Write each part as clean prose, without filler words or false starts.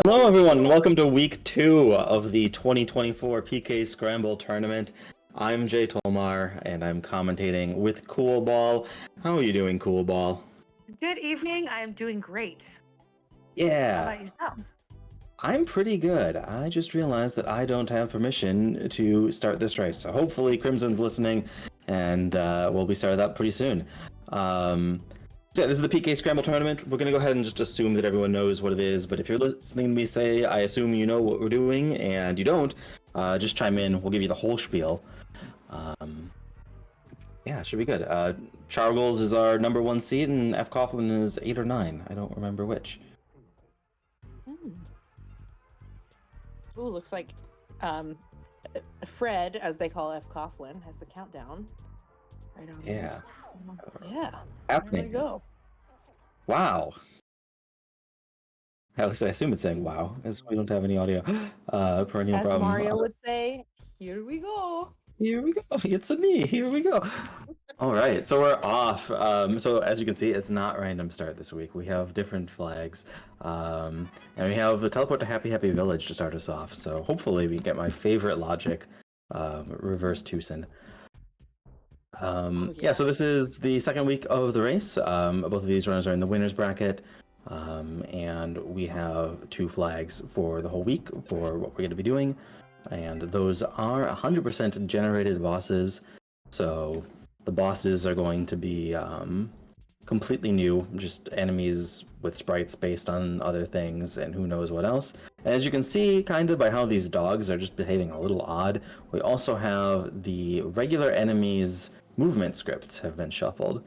Hello, everyone, and welcome to week 2 of the 2024 PK Scramble tournament. I'm Jay Tolmar, and I'm commentating with Cool Ball. How are you doing, Cool Ball? Good evening. I am doing great. How Yeah, about yourself? I'm pretty good. I just realized that I don't have permission to start this race, so hopefully Crimson's listening, and we'll be started up pretty soon. So yeah, this is the PK Scramble tournament. We're going to go ahead and just assume that everyone knows what it is, but if you're listening to me say, I assume you know what we're doing, and you don't, just chime in. We'll give you the whole spiel. Yeah, it should be good. ChargingCharles is our number 1 seed, and fcoughlin is 8 or 9. I don't remember which. Ooh, looks like Fred, as they call fcoughlin, has the countdown. Right on. Yeah. Yeah. Happening. There we go. Wow. At least I assume it's saying wow, as we don't have any audio. Perennial As problem. Mario would say, here we go. Here we go. It's a me. Here we go. All right, so we're off. So as you can see, it's not random start this week. We have different flags, and we have the teleport to Happy Happy Village to start us off. So hopefully we get my favorite logic, reverse Tucson. Yeah, so this is the second week of the race. Both of these runners are in the winners bracket, and we have 2 flags for the whole week for what we're going to be doing, and those are 100% generated bosses. So the bosses are going to be completely new, just enemies with sprites based on other things and who knows what else. And as you can see, kind of by how these dogs are just behaving a little odd, we also have the regular enemies' movement scripts have been shuffled.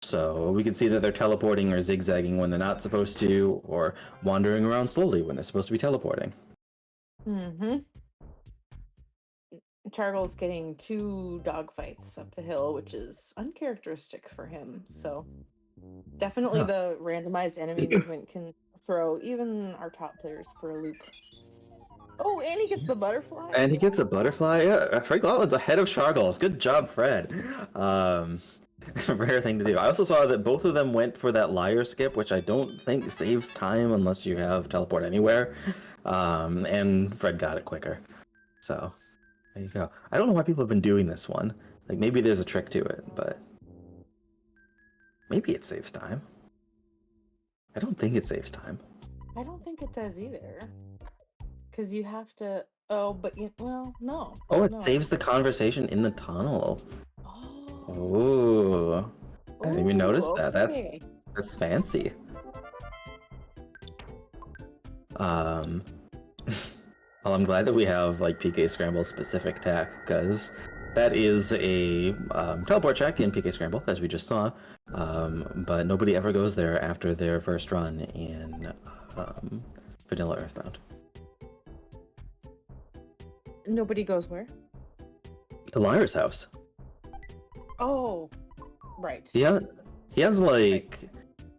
So we can see that they're teleporting or zigzagging when they're not supposed to, or wandering around slowly when they're supposed to be teleporting. Mm-hmm. Chargle's getting 2 dogfights up the hill, which is uncharacteristic for him. So definitely the randomized enemy movement can throw even our top players for a loop. Oh, and he gets the butterfly. And he gets a butterfly. Yeah, Fred Gautlin's ahead of ChargingCharles. Good job, Fred. Rare thing to do. I also saw that both of them went for that liar skip, which I don't think saves time unless you have teleport anywhere. And Fred got it quicker. So there you go. I don't know why people have been doing this one. Like maybe there's a trick to it, but maybe it saves time. I don't think it saves time. I don't think it does either. Because you have to. Oh, but well, no. Oh, it no. saves the conversation in the tunnel. Oh. Ooh. I didn't even notice that. Okay. That's fancy. Well, I'm glad that we have like PK Scramble specific tech, because that is a teleport check in PK Scramble, as we just saw. But nobody ever goes there after their first run in Vanilla Earthbound. Nobody goes where? The Liar's house. Oh, right. Yeah, he has like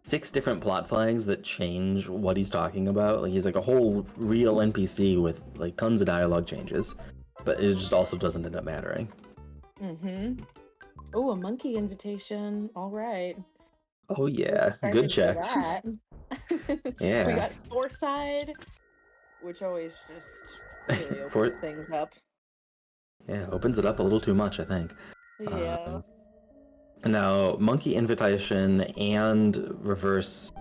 6 different plot flags that change what he's talking about. Like he's like a whole real NPC with like tons of dialogue changes, but it just also doesn't end up mattering. Mm-hmm. Oh, a monkey invitation. All right. Oh yeah, good checks. Yeah. We got Foreside, which always just really opens things up. Yeah, opens it up a little too much, I think. Yeah. Now, Monkey Invitation and Reverse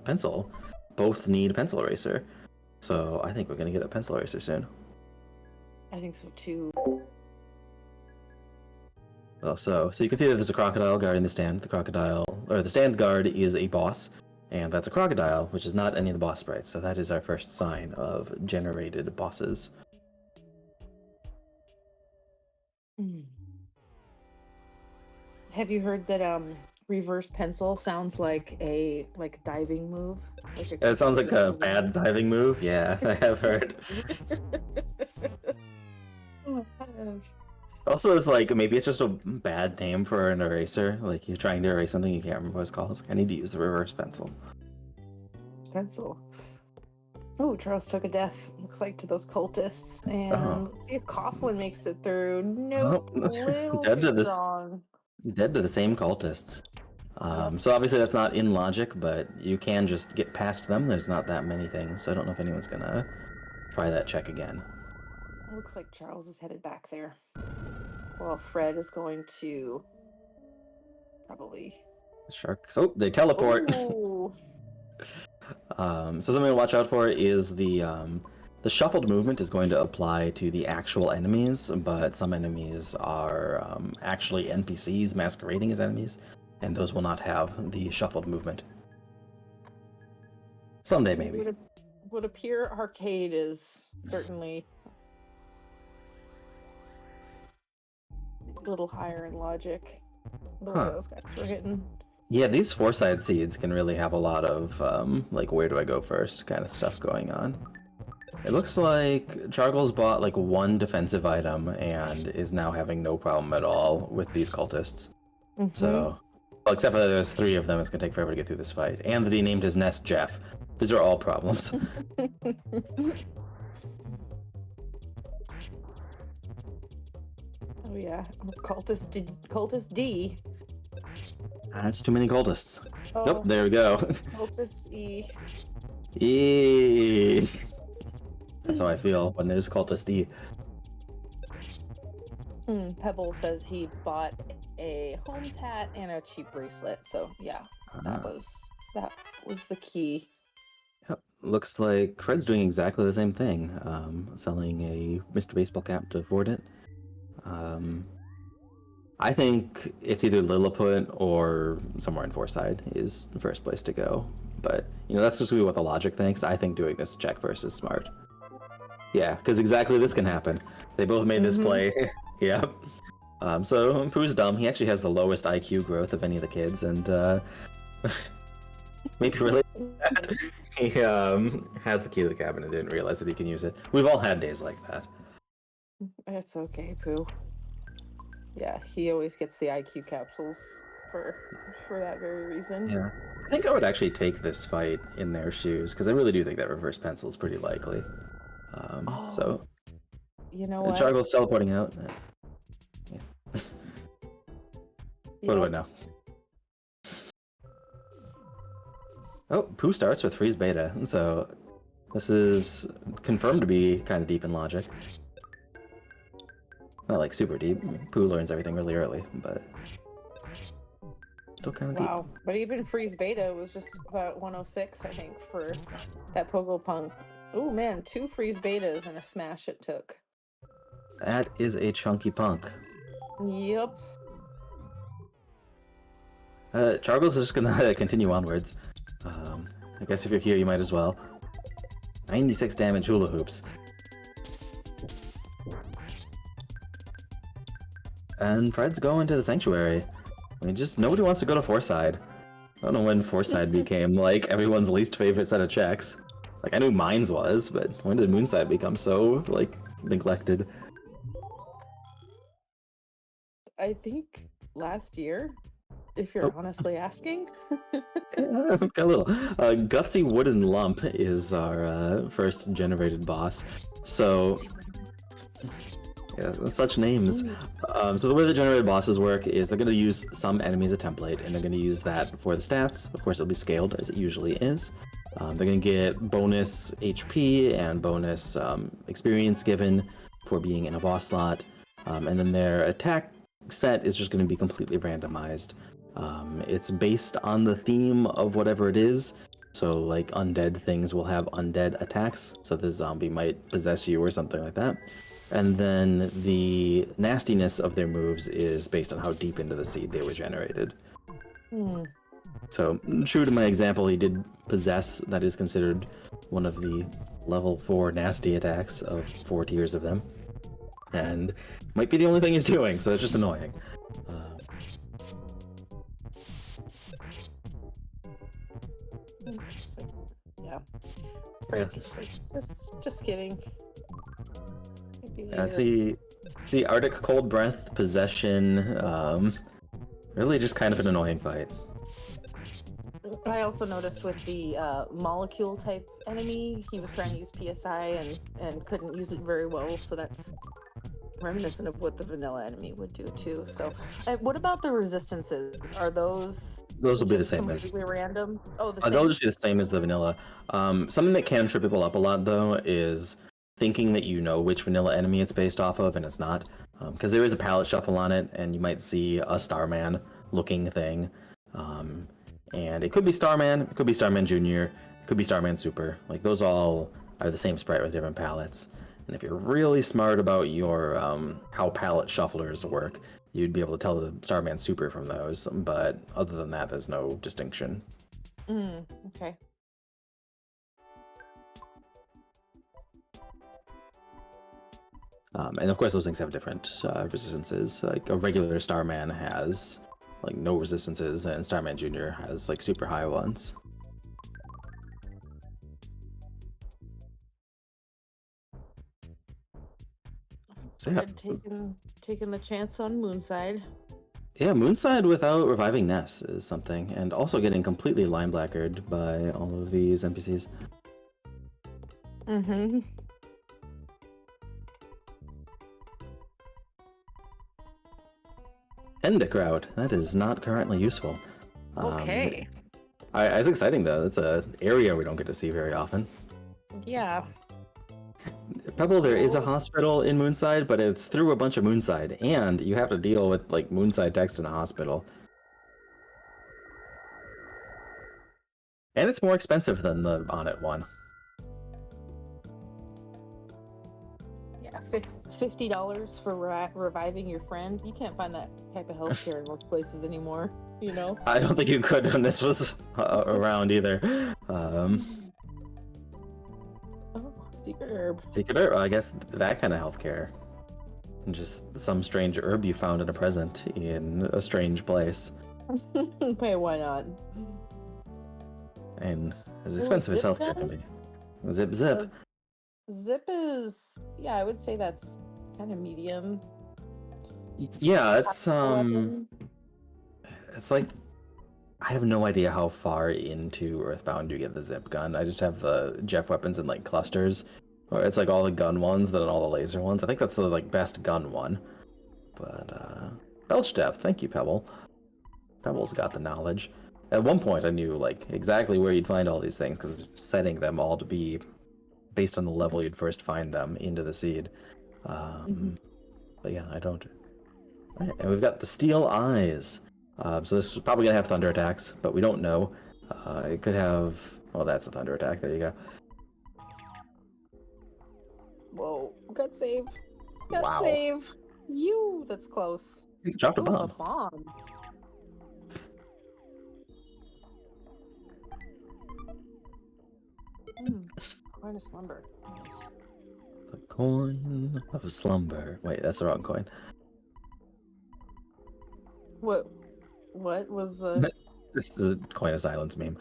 Pencil both need Pencil Eraser. So I think we're going to get a Pencil Eraser soon. I think so too. Oh, so you can see that there's a crocodile guarding the stand. The stand guard is a boss, and that's a crocodile, which is not any of the boss sprites. So that is our first sign of generated bosses. Have you heard that reverse pencil sounds like a diving move? It sounds like a bad diving move. Yeah, I have heard. Also, it's like maybe it's just a bad name for an eraser. Like you're trying to erase something you can't remember what it's called. It's like, I need to use the reverse pencil. Oh, Charles took a death. Looks like to those cultists. And let's see if Coughlin makes it through. Nope. Dead to the same cultists. So obviously that's not in logic, but you can just get past them. There's not that many things, so I don't know if anyone's gonna try that check again. It looks like Charles is headed back there. Well, Fred is going to probably. Sharks. Oh, they teleport. Oh, So something to watch out for is the shuffled movement is going to apply to the actual enemies, but some enemies are actually NPCs masquerading as enemies, and those will not have the shuffled movement. Someday, maybe. Would appear arcade is certainly a little higher in logic. The way those guys were hitting. Yeah, these four-side seeds can really have a lot of, like, where do I go first kind of stuff going on. It looks like ChargingCharles bought, like, one defensive item and is now having no problem at all with these cultists. Mm-hmm. So, well, except for there's 3 of them, it's gonna take forever to get through this fight. And that he named his nest Jeff. These are all problems. Oh yeah, cultist D. That's too many cultists. Oh, Nope, there we go. Cultist E. Eee. That's how I feel when there's cultist E. Pebble says he bought a Holmes hat and a cheap bracelet. So yeah, that was the key. Yep. Looks like Fred's doing exactly the same thing. Selling a Mr. Baseball cap to afford it. I think it's either Lilliput or somewhere in Fourside is the first place to go. But, you know, that's just what the logic thinks. I think doing this check first is smart. Yeah, because exactly this can happen. They both made this play. Yep. So Pooh's dumb. He actually has the lowest IQ growth of any of the kids, and maybe really bad. He has the key to the cabin and didn't realize that he can use it. We've all had days like that. It's okay, Pooh. Yeah, he always gets the IQ capsules for that very reason. Yeah, I think I would actually take this fight in their shoes because I really do think that reverse pencil is pretty likely. So you know what? ChargingCharles teleporting out. Yeah. What do I know? Oh, Pooh starts with Freeze Beta, so this is confirmed to be kind of deep in logic. Not like super deep. Pooh learns everything really early, but still kind of deep. Wow, but even Freeze Beta was just about 106, I think, for that Pogopunk. Oh man, 2 Freeze Betas and a smash it took. That is a chunky punk. Yep. ChargingCharles is just gonna continue onwards. I guess if you're here, you might as well. 96 damage hula hoops. And Fred's going to the sanctuary. I mean, just nobody wants to go to Fourside. I don't know when Fourside became like everyone's least favorite set of checks. Like I knew Mines was, but when did Moonside become so like neglected? I think last year, if you're honestly asking. Got a little. Gutsy Wooden Lump is our first generated boss. So. Yeah, such names. So the way the generated bosses work is they're going to use some enemy as a template, and they're going to use that for the stats. Of course, it'll be scaled, as it usually is. They're going to get bonus HP and bonus experience given for being in a boss slot. And then their attack set is just going to be completely randomized. It's based on the theme of whatever it is. So, like, undead things will have undead attacks. So the zombie might possess you or something like that. And then the nastiness of their moves is based on how deep into the seed they were generated. So, true to my example, he did possess. That is considered one of the level 4 nasty attacks of 4 tiers of them. And might be the only thing he's doing, so it's just annoying. Yeah. Frank, just kidding. See Arctic Cold Breath, Possession, really just kind of an annoying fight. I also noticed with the molecule type enemy, he was trying to use PSI and couldn't use it very well, so that's reminiscent of what the vanilla enemy would do too. So, what about the resistances? Are those Those will be the just same as. completely random? Oh, the They'll same. just be the same as the vanilla. Something that can trip people up a lot, though, is thinking that you know which vanilla enemy it's based off of, and it's not. Because there is a palette shuffle on it, and you might see a Starman looking thing. And it could be Starman, it could be Starman Junior, it could be Starman Super. Like, those all are the same sprite with different palettes. And if you're really smart about your how palette shufflers work, you'd be able to tell the Starman Super from those. But other than that, there's no distinction. Okay. And of course, those things have different resistances. Like a regular Starman has like no resistances, and Starman Junior has like super high ones. So yeah, Taking the chance on Moonside. yeah, Moonside without reviving Ness is something, and also getting completely line blackered by all of these NPCs. Mm-hmm. Endikraut, that is not currently useful. Okay. It's exciting though. It's an area we don't get to see very often. Yeah. Pebble, there is a hospital in Moonside, but it's through a bunch of Moonside, and you have to deal with like Moonside text in a hospital. And it's more expensive than the Onit one. Yeah, $50 for reviving your friend. You can't find that type of healthcare in most places anymore. You know. I don't think you could when this was around either. Oh, secret herb. Secret herb. I guess that kind of healthcare. Just some strange herb you found in a present in a strange place. Hey, why not? And as expensive as healthcare can be. Zip zip. Zip is, yeah, I would say that's kind of medium. Yeah, it's like I have no idea how far into Earthbound you get the zip gun. I just have the Jeff weapons in like clusters. Or it's like all the gun ones, then all the laser ones. I think that's the like best gun one. But belch depth, thank you, Pebble. Pebble's got the knowledge. At one point I knew like exactly where you'd find all these things because setting them all to be based on the level you'd first find them into the seed. But yeah, I don't. Right, and we've got the steel eyes. So this is probably gonna have thunder attacks, but we don't know. It could have. Well, that's a thunder attack. There you go. Whoa! Gut save. Gut Wow. save. You. That's close. You dropped a bomb. A bomb. Coin of slumber. Nice. The coin of slumber. Wait, that's the wrong coin. What was the? This is a coin of silence meme.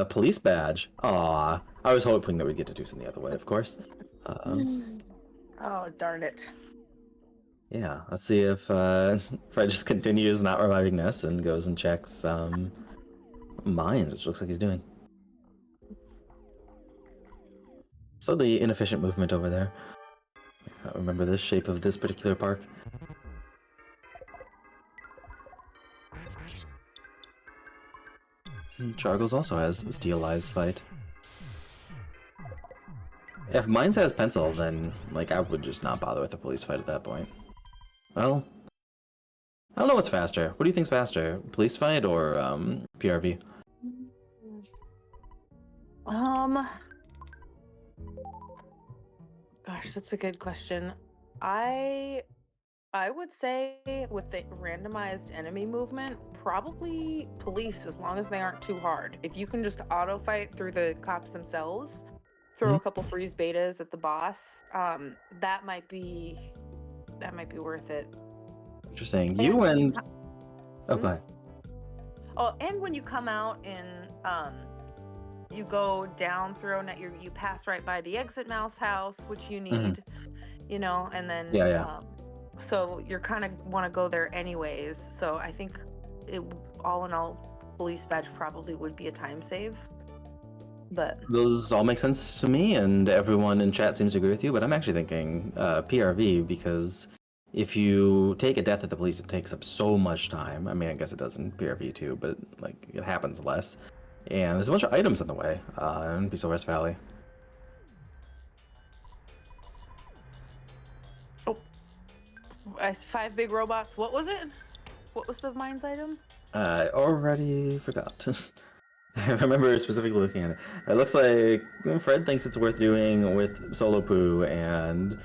Police badge. Aw, I was hoping that we'd get to do something the other way, of course. Oh, darn it. Yeah, let's see if Fred just continues not reviving Ness and goes and checks mines, which looks like he's doing. Slightly inefficient movement over there. I don't remember the shape of this particular park. Chargles also has Steel Eyes fight. If Mines has Pencil, then like I would just not bother with the police fight at that point. Well, I don't know what's faster. What do you think's faster, police fight or PRV? Gosh, that's a good question. I would say with the randomized enemy movement, probably police, as long as they aren't too hard. If you can just auto fight through the cops themselves, throw a couple freeze betas at the boss, that might be worth it. Interesting. You and okay. Oh, and when you come out in you go down through and you pass right by the exit mouse house, which you need, you know, and then so you're kind of want to go there anyways. So I think all in all, police badge probably would be a time save. But those all make sense to me, and everyone in chat seems to agree with you. But I'm actually thinking PRV because if you take a death at the police, it takes up so much time. I mean, I guess it does in PRV too, but like it happens less. And there's a bunch of items in the way in Peaceful Rest Valley. Oh, 5 big robots. What was it? What was the mines item? I already forgot. I remember specifically looking at it. It looks like Fred thinks it's worth doing with Solo Poo, and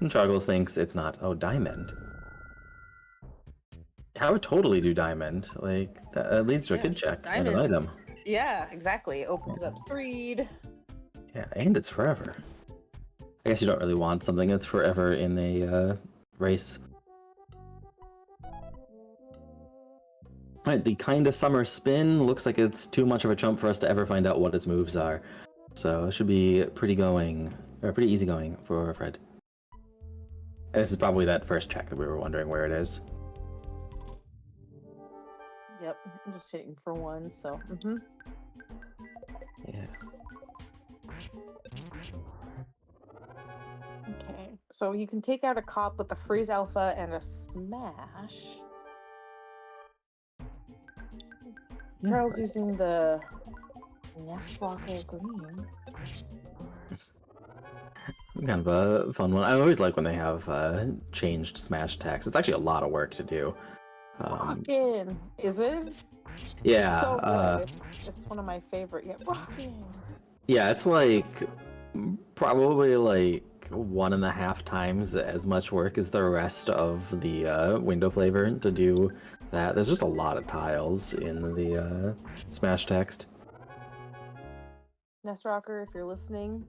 Chargles thinks it's not. Oh, Diamond. I would totally do Diamond. Like, that leads to a kid check and an Diamond. item. Yeah, exactly. Opens up Freed. Yeah, and it's forever. I guess you don't really want something that's forever in a race. Alright, the Kinda Summer Spin looks like it's too much of a chump for us to ever find out what its moves are. So it should be pretty easy going for Fred. And this is probably that first check that we were wondering where it is. Yep, I'm just hitting for 1, so. Yeah. Okay, so you can take out a cop with a freeze alpha and a smash. Charles using the Neswalker green. Kind of a fun one. I always like when they have changed smash attacks. It's actually a lot of work to do. Rockin', is it? Yeah. So good. It's one of my favorite. Yeah, rockin'. Yeah, it's like probably like 1.5 times as much work as the rest of the window flavor to do that. There's just a lot of tiles in the smash text. Nest Rocker, if you're listening,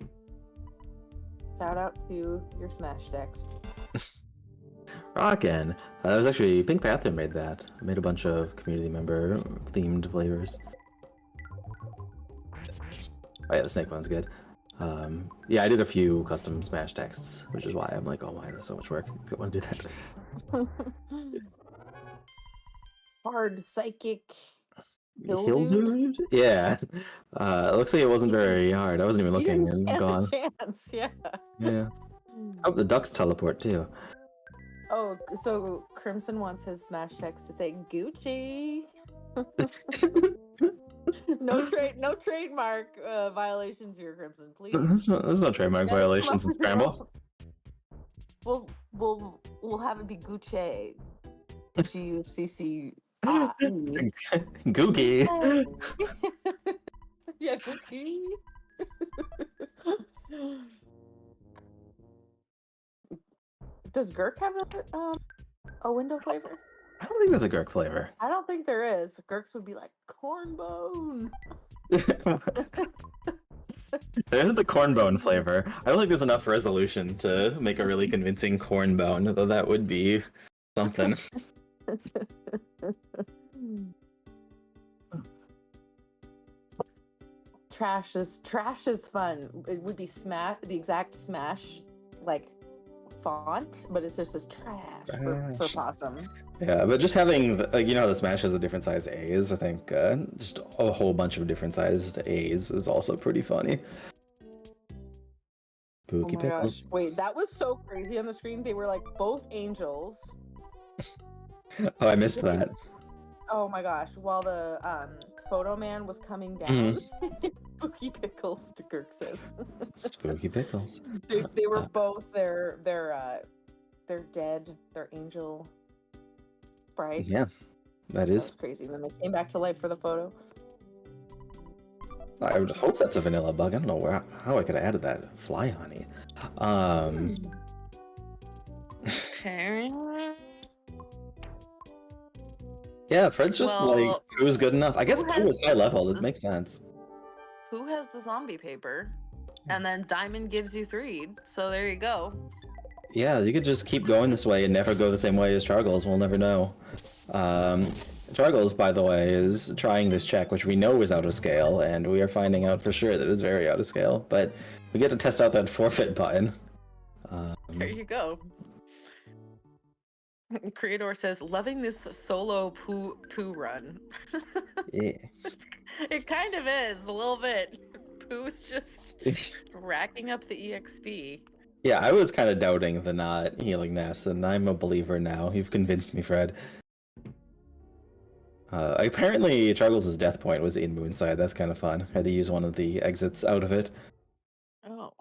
shout out to your smash text. Rockin'. That was actually Pink Panther made that. Made a bunch of community member themed flavors. Oh yeah, the snake one's good. Yeah, I did a few custom smash texts, which is why I'm like, oh my, that's so much work. I don't want to do that. Hard psychic. Hill dude? Yeah. It looks like it wasn't very hard. I wasn't even looking You didn't and stand gone. a chance, yeah. Yeah. Oh, the ducks teleport too. Oh, so Crimson wants his smash text to say Gucci. No trademark violations here, Crimson. Please. There's no trademark violations in Scramble. We'll have it be Gucci. Gucci. Googie. Yeah, Googie. Does Gurk have a window flavor? I don't think there's a Gurk flavor. I don't think there is. Gurks would be like corn bone. There isn't a corn bone flavor. I don't think there's enough resolution to make a really convincing corn bone, though that would be something. Trash is fun. It would be the exact smash like font, but it's just as trash. For possum. Yeah, but just having you know, the Smash has a different size A's. I think just a whole bunch of different sized A's is also pretty funny. Spooky pickles. Gosh. Wait, that was so crazy on the screen. They were like both angels. Oh, I missed that. Oh my gosh! While the photo man was coming down, Spooky Pickles, Gurk says. Spooky pickles. They were both their dead, their angel sprites. Yeah, that is crazy. And then they came back to life for the photo. I would hope that's a vanilla bug. I don't know how I could have added that. Fly honey. Yeah, Fred's just like, who's good enough? I guess Pooh was high level. It makes sense. Who has the zombie paper? And then Diamond gives you 3. So there you go. Yeah, you could just keep going this way and never go the same way as Chargles. We'll never know. Chargles, by the way, is trying this check, which we know is out of scale, and we are finding out for sure that it's very out of scale. But we get to test out that forfeit button. There you go. Creator says, loving this solo poo run. Yeah. It kind of is, a little bit. Pooh's just racking up the EXP. Yeah, I was kind of doubting the not healing nest, and I'm a believer now. You've convinced me, Fred. Apparently, Charles' death point was in Moonside. That's kind of fun. Had to use one of the exits out of it. Oh.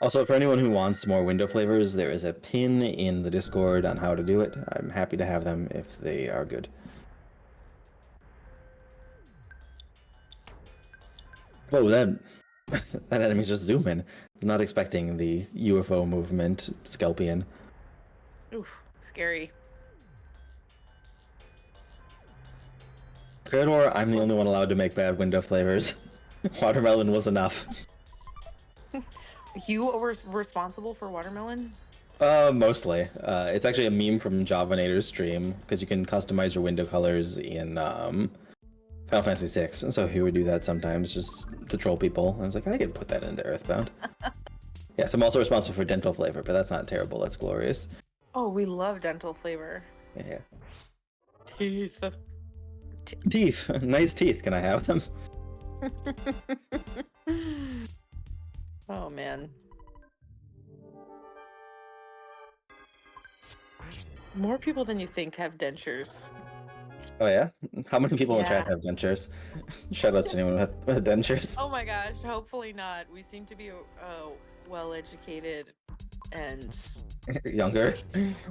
Also, for anyone who wants more window flavors, there is a pin in the Discord on how to do it. I'm happy to have them if they are good. Whoa, that that enemy's just zooming. Not expecting the UFO movement, Skelpian. Oof, scary. Creator, I'm the only one allowed to make bad window flavors. Watermelon was enough. You were responsible for watermelon? Mostly. It's actually a meme from Javanator's stream because you can customize your window colors in Final Fantasy VI, and so he would do that sometimes just to troll people. I was like, I could put that into Earthbound. Yes, I'm also responsible for dental flavor, but that's not terrible. That's glorious. Oh, we love dental flavor. Yeah. Teeth. Teeth. Nice teeth. Can I have them? Oh man. More people than you think have dentures. Oh yeah? How many people in Yeah. chat have dentures? Shout out to anyone with dentures. Oh my gosh, hopefully not. We seem to be well educated and Younger.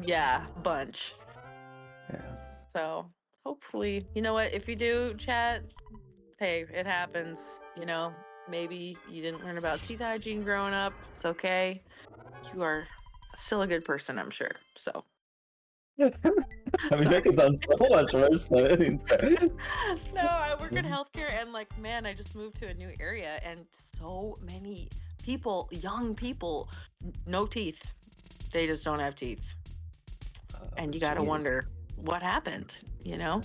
yeah, bunch. Yeah. So hopefully, you know what? If you do chat, hey, it happens. You know, maybe you didn't learn about teeth hygiene growing up. It's okay. You are still a good person, I'm sure. So. I mean, that could sound so much worse than No, I work in healthcare, and like, man, I just moved to a new area, and so many people, young people, no teeth. They just don't have teeth, and you gotta wonder what happened. You know?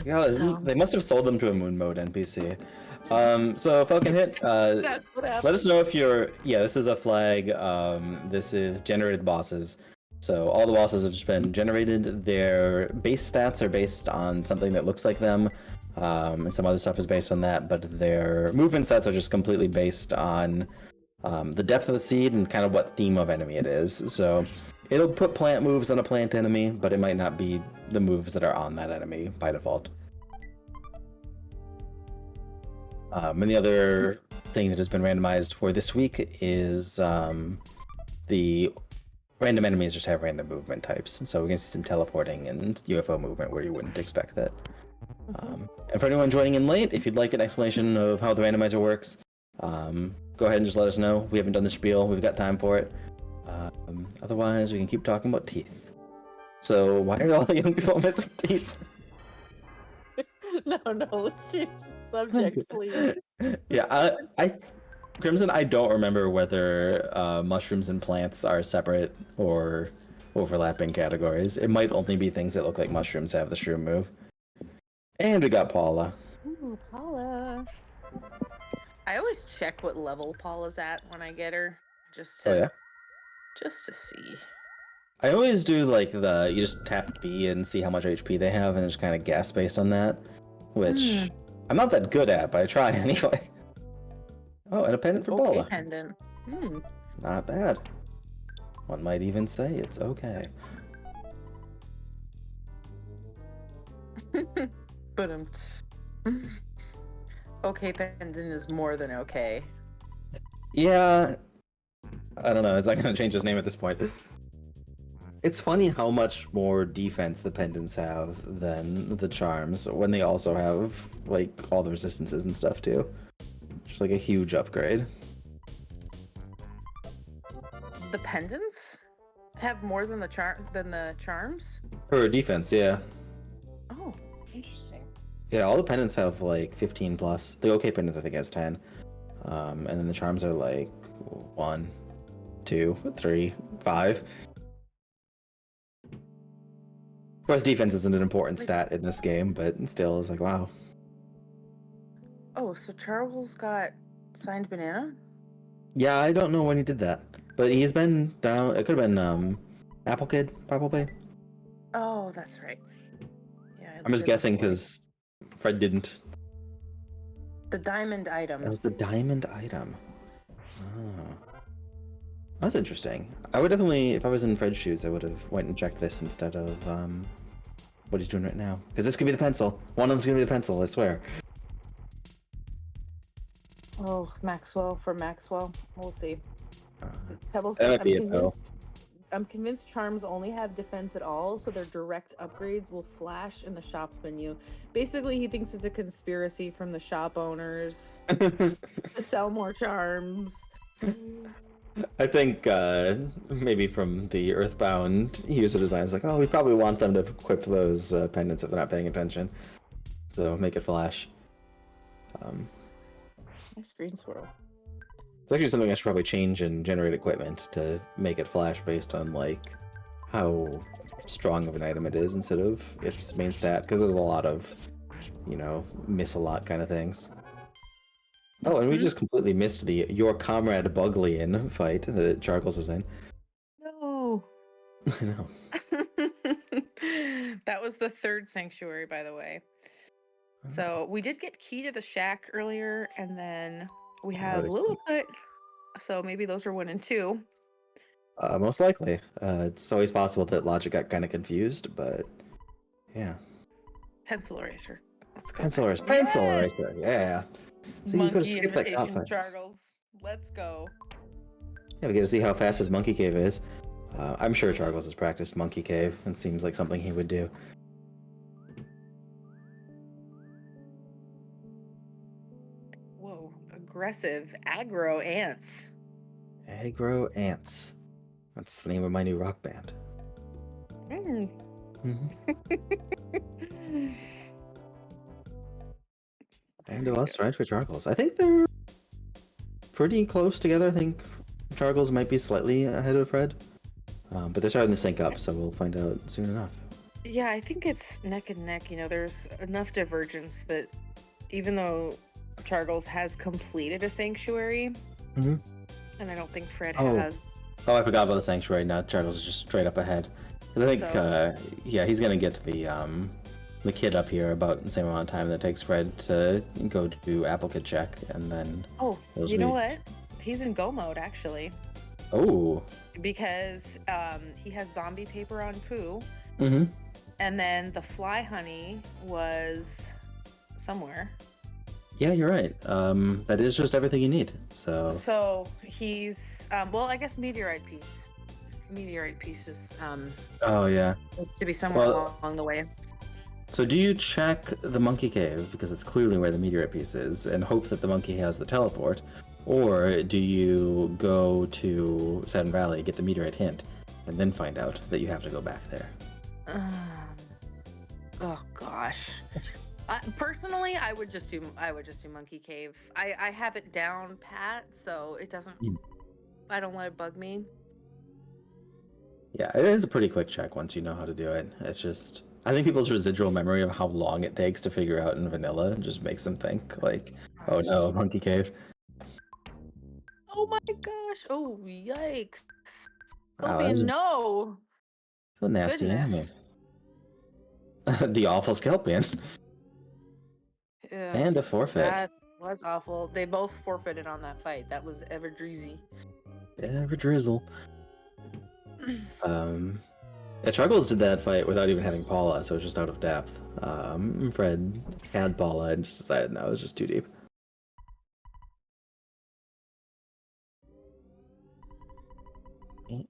Yeah, So- they must have sold them to a moon mode NPC. So Falcon Hit, That's what happened. let us know if you're. Yeah, this is a flag. This is generated bosses. So all the bosses have just been generated. Their base stats are based on something that looks like them, and some other stuff is based on that. But their movement sets are just completely based on the depth of the seed and kind of what theme of enemy it is. So it'll put plant moves on a plant enemy, but it might not be the moves that are on that enemy by default. And the other thing that has been randomized for this week is the random enemies just have random movement types. So we're going to see some teleporting and UFO movement where you wouldn't expect that. And for anyone joining in late, if you'd like an explanation of how the randomizer works, go ahead and just let us know. We haven't done the spiel. We've got time for it. Otherwise, we can keep talking about teeth. So why are all the young people missing teeth? No, let's change the subject, please. Yeah, I Crimson, I don't remember whether mushrooms and plants are separate or overlapping categories. It might only be things that look like mushrooms have the shroom move. And we got Paula. Ooh, Paula. I always check what level Paula's at when I get her, just to Oh yeah. just to see. I always do like you just tap B and see how much HP they have and just kind of guess based on that, which I'm not that good at, but I try anyway. Oh, and a pendant for Paula. Pendant. Not bad. One might even say it's okay. But okay pendant is more than okay. Yeah. I don't know. It's not going to change his name at this point. It's funny how much more defense the pendants have than the charms when they also have like all the resistances and stuff too. Just like a huge upgrade. The pendants have more than the charms? For defense, yeah. Oh, interesting. Yeah, all the pendants have like 15 plus. The OK pendant I think has 10. And then the charms are like 1, 2, 3, 5. Of course, defense isn't an important stat in this game, but still, it's like, wow. Oh, so Charles got signed banana? Yeah, I don't know when he did that, but he's been down. It could have been Apple Kid, probably. Oh, that's right. Yeah, I'm just guessing because Fred didn't. The diamond item. That was the diamond item. Oh. That's interesting. I would definitely, if I was in Fred's shoes, I would have went and checked this instead of what he's doing right now. Because this could be the pencil. One of them's gonna be the pencil, I swear. Oh, Maxwell for Maxwell. We'll see. Pebbles, That might I'm be it, though. convinced charms only have defense at all, so their direct upgrades will flash in the shop menu. Basically, he thinks it's a conspiracy from the shop owners to sell more charms. I think maybe from the Earthbound user design, it's like, oh, we probably want them to equip those pendants if they're not paying attention. So make it flash. Nice green swirl. It's actually something I should probably change in generate equipment to make it flash based on like how strong of an item it is instead of its main stat, because there's a lot of, you know, miss a lot kind of things. Oh, and we just completely missed the Your Comrade Buglian fight that ChargingCharles was in. No. I know. That was the third sanctuary, by the way. So we did get Key to the Shack earlier, and then we have Lilliput. So maybe those are 1 and 2. Most likely. It's always possible that logic got kind of confused, but yeah. Pencil eraser. Let's go. Pencil eraser. Yeah. So you could have skipped that invitation, ChargingCharles. Let's go. Yeah, we get to see how fast his monkey cave is. I'm sure ChargingCharles has practiced monkey cave. It seems like something he would do. Whoa, aggressive aggro ants. Aggro ants. That's the name of my new rock band. And to us, right, for ChargingCharles. I think they're pretty close together. I think ChargingCharles might be slightly ahead of Fred. But they're starting to sync up, so we'll find out soon enough. Yeah, I think it's neck and neck. You know, there's enough divergence that even though ChargingCharles has completed a sanctuary, and I don't think Fred has. Oh, I forgot about the sanctuary. Now ChargingCharles is just straight up ahead. I think, yeah, he's gonna get the kid up here about the same amount of time that it takes Fred to go do Apple Kid check, and then. Oh, you know what? He's in go mode actually. Oh. Because he has zombie paper on Pooh. And then the fly honey was somewhere. Yeah, you're right. That is just everything you need. So he's well, I guess meteorite piece. Meteorite piece is oh yeah. To be somewhere along the way. So do you check the monkey cave because it's clearly where the meteorite piece is and hope that the monkey has the teleport? Or do you go to Saturn Valley, get the meteorite hint, and then find out that you have to go back there? Oh gosh. Personally, I would just do Monkey Cave. I have it down pat, so it doesn't. I don't let it bug me. Yeah, it is a pretty quick check once you know how to do it. It's just I think people's residual memory of how long it takes to figure out in vanilla just makes them think like, oh no, Monkey Cave. Oh my gosh! Oh yikes! Scorpion, no! So nasty enemy. The awful Scorpion. Yeah, and a forfeit. That was awful. They both forfeited on that fight. That was ever dreezy. Ever drizzle. ChargingCharles did that fight without even having Paula, so it's just out of depth. Fred had Paula and just decided no, it was just too deep.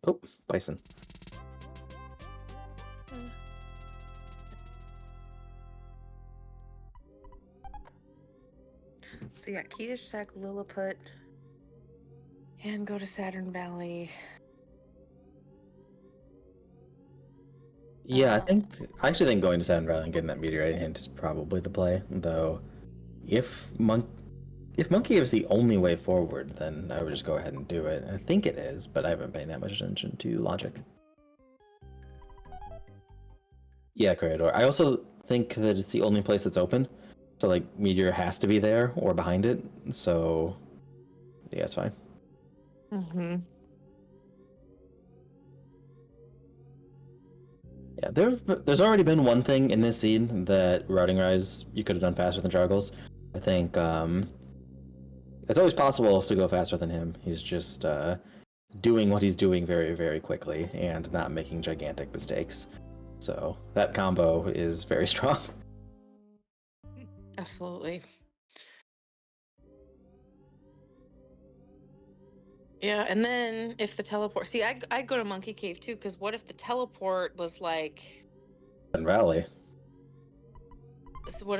Oh, Bison. So yeah, Keytish Sack, Lilliput, and go to Saturn Valley. Yeah, I actually think going to Saturn Valley and getting that meteorite hint is probably the play. Though, if Monkey is the only way forward, then I would just go ahead and do it. I think it is, but I haven't paid that much attention to logic. Yeah, Corridor. I also think that it's the only place that's open. So, like, Meteor has to be there or behind it. So, yeah, it's fine. Yeah, there's already been one thing in this scene that Routing Rise you could have done faster than ChargingCharles. think it's always possible to go faster than him. He's just doing what he's doing very, very quickly and not making gigantic mistakes. So that combo is very strong. Absolutely. Yeah, and then if the teleport, see, I go to Monkey Cave too, because what if the teleport was like, And Rally. so what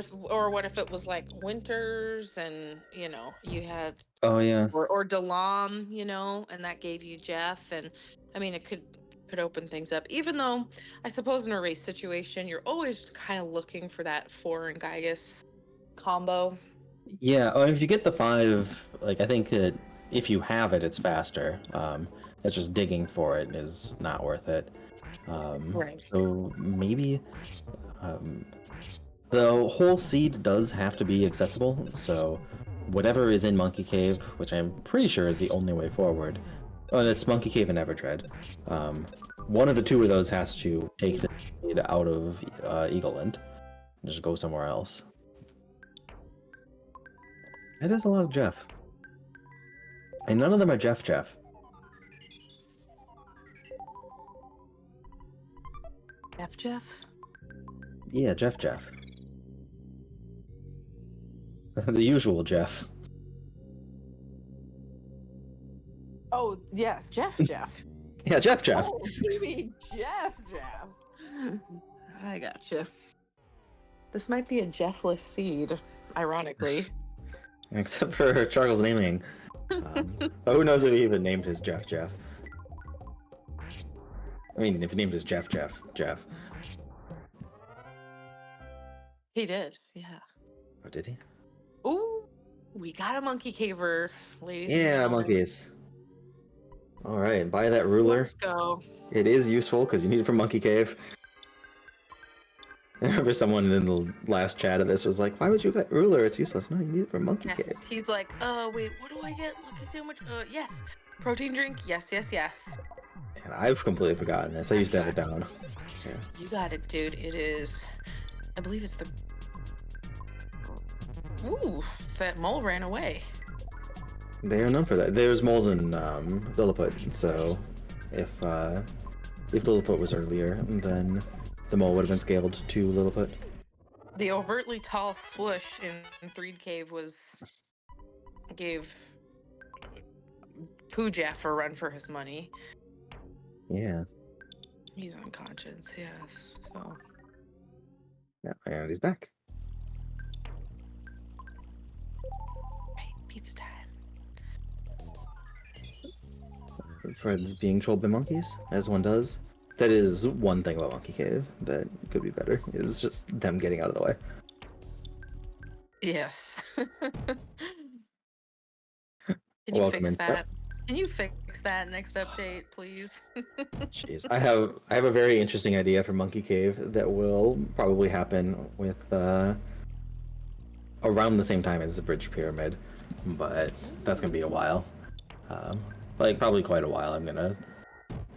if it was like Winters, and you had, Oh yeah. or Delam, and that gave you Jeff, and I mean it could open things up. Even though I suppose in a race situation, you're always kind of looking for that Four and Gygus combo. Yeah, oh, if you get the 5, like I think that if you have it, it's faster. It's just digging for it is not worth it. Right. So maybe the whole seed does have to be accessible. So whatever is in Monkey Cave, which I'm pretty sure is the only way forward. Oh, it's Monkey Cave and Everdread. One of the two of those has to take the seed out of Eagleland and just go somewhere else. It is a lot of Jeff. And none of them are Jeff. Jeff. Yeah, Jeff. The usual Jeff. Oh yeah, Jeff. Yeah, Jeff. Oh, you mean Jeff. I gotcha. This might be a Jeffless seed, ironically. Except for Charles naming. Who knows if he even named his Jeff. I mean, if he named his Jeff. He did, yeah. Oh, did he? Ooh, we got a monkey caver, ladies and Yeah, gentlemen. monkeys. All right, buy that ruler. Let's go. It is useful because you need it for Monkey Cave. I remember someone in the last chat of this was like, "Why would you get ruler? It's useless." No, you need it for Monkey Yes, Cave. he's like, wait, what do I get? Lucky sandwich? Yes. Protein drink? Yes. And I've completely forgotten this. I used to have it down. Yeah. You got it, dude. It is, I believe it's the... Ooh, that mole ran away. They are known for that. There's moles in Lilliput, so if Lilliput was earlier, then the mole would have been scaled to Lilliput. The overtly tall swoosh in Threed Cave gave Pooh Jeff a run for his money. Yeah. He's unconscious, yes. So. Yeah, and he's back. Right, pizza time. Fred's being trolled by monkeys, as one does. That is one thing about Monkey Cave that could be better, is just them getting out of the way. Yes. Can you fix that? Can you fix that next update, please? Jeez, I have a very interesting idea for Monkey Cave that will probably happen with around the same time as the Bridge Pyramid, but that's gonna be a while. Like probably quite a while. I'm gonna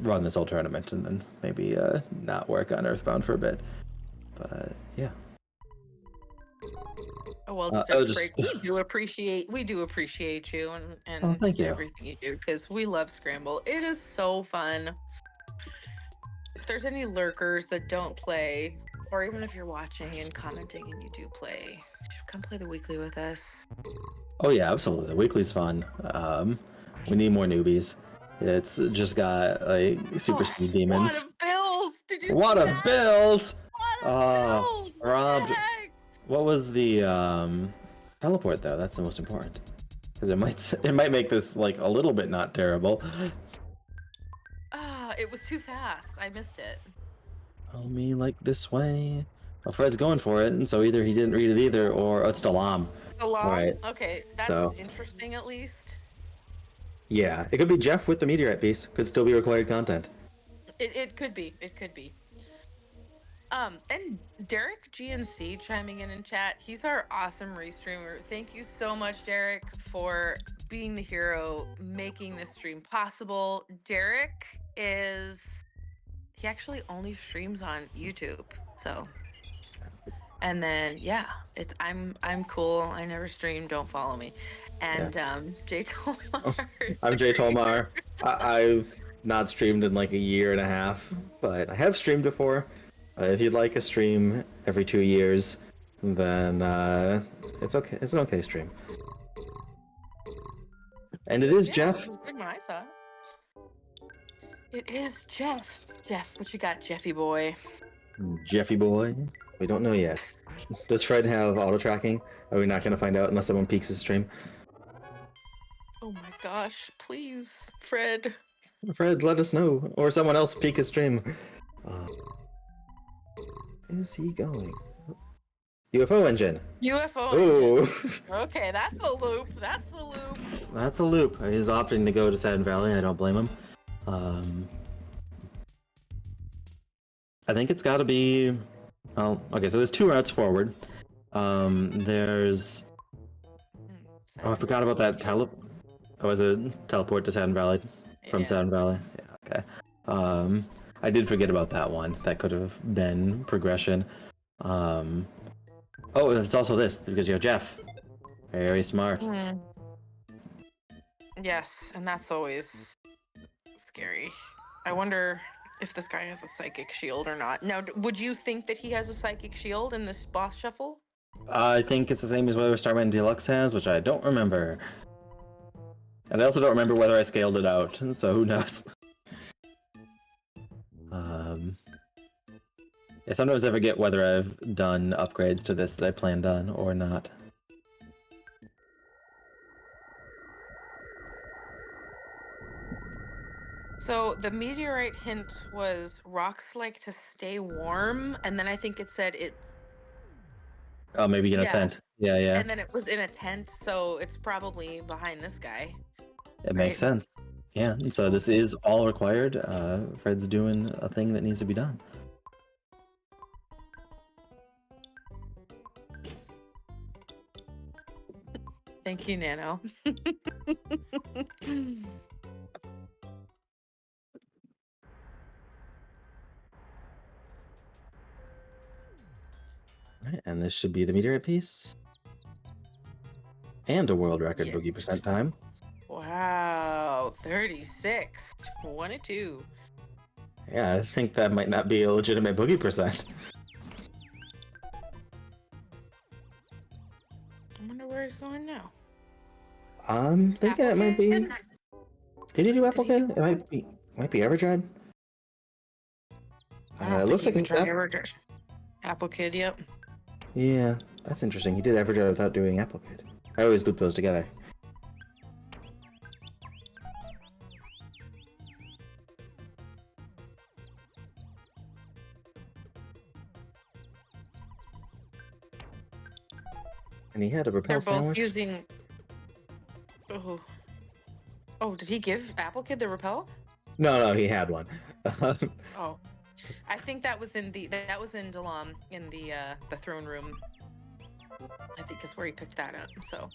run this whole tournament and then maybe not work on Earthbound for a bit. But yeah. Oh, well, we do appreciate you and thank you. everything you do, because we love Scramble. It is so fun. If there's any lurkers that don't play, or even if you're watching and commenting and you do play, you should come play the weekly with us. Oh yeah, absolutely. The weekly's fun. We need more newbies. It's just got like super speed demons. What of bills? Did you? What of bills? What of bills? Rob, what was the teleport though? That's the most important, because it might make this like a little bit not terrible. It was too fast. I missed it. Tell me like this way. Well, Fred's going for it, and so either he didn't read it either, or it's Delam. Delam? Right. Okay, that's interesting at least. Yeah, it could be Jeff with the meteorite piece. Could still be required content. It could be. It could be. And Derek GNC chiming in chat. He's our awesome restreamer. Thank you so much, Derek, for being the hero, making this stream possible. Derek he actually only streams on YouTube, so. And then yeah, I'm cool. I never stream. Don't follow me. And Jay Tomar is I'm the Jay creator. Tolmar. I've not streamed in like a year and a half, but I have streamed before. If you'd like a stream every 2 years, then it's okay. It's an okay stream. And it is Yeah, Jeff. it was good when I saw it. It is Jeff. Jeff, what you got, Jeffy boy? Jeffy boy. We don't know yet. Does Fred have auto tracking? Are we not going to find out unless someone peeks his stream? Oh my gosh, please, Fred. Fred, let us know, or someone else peek his stream. Is he going? UFO engine. UFO Oh, engine. Okay, that's a loop. That's a loop. that's a loop. He's opting to go to Satin Valley. I don't blame him. I think it's got to be. Well, okay. So there's two routes forward. There's. Oh, I forgot about that Oh, was it teleport to Satin Valley from Satin Valley? Yeah. Okay. I did forget about that one. That could have been progression. Oh, it's also this because you have Jeff. Very smart. Yes, and that's always scary. I wonder if this guy has a psychic shield or not. Now, would you think that he has a psychic shield in this boss shuffle? I think it's the same as whatever Starman Deluxe has, which I don't remember. And I also don't remember whether I scaled it out, so who knows. I sometimes I forget whether I've done upgrades to this that I planned on or not. So the meteorite hint was rocks like to stay warm, and then I think it said it. Oh, maybe in a tent. Yeah. And then it was in a tent, so it's probably behind this guy. It makes sense. Yeah, and so this is all required. Fred's doing a thing that needs to be done. Thank you, Nano. Right, and this should be the meteorite piece. And a world record boogie percent time. Wow, 36, 22. Yeah, I think that might not be a legitimate boogie percent. I wonder where he's going now. I'm thinking it might be. Did he do Applekin? It might be Everdread. It looks like Everdread. Apple Kid, yep. Yeah, that's interesting. He did Everdread without doing Apple Kid. I always loop those together. And he had a repel sandwich. They're both using. Oh, did he give Apple Kid the repel? No, he had one. Oh, I think that was in Dalam in the throne room. I think is where he picked that up. So,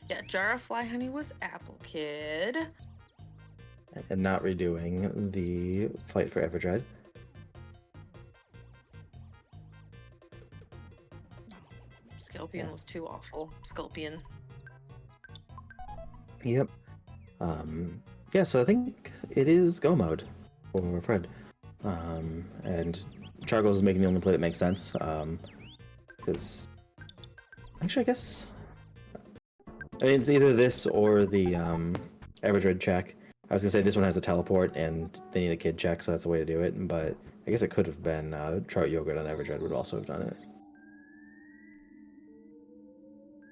yeah, Jar of Fly Honey was Apple Kid. And not redoing the fight for Everdread. Scorpion was too awful. Scorpion. Yep. Yeah, so I think it is go mode for Fred. And ChargingCharles is making the only play that makes sense. Because actually, I guess it's either this or the Everdread check. I was gonna say this one has a teleport and they need a kid check, so that's the way to do it. But I guess it could have been Trout Yogurt on Everdread would also have done it.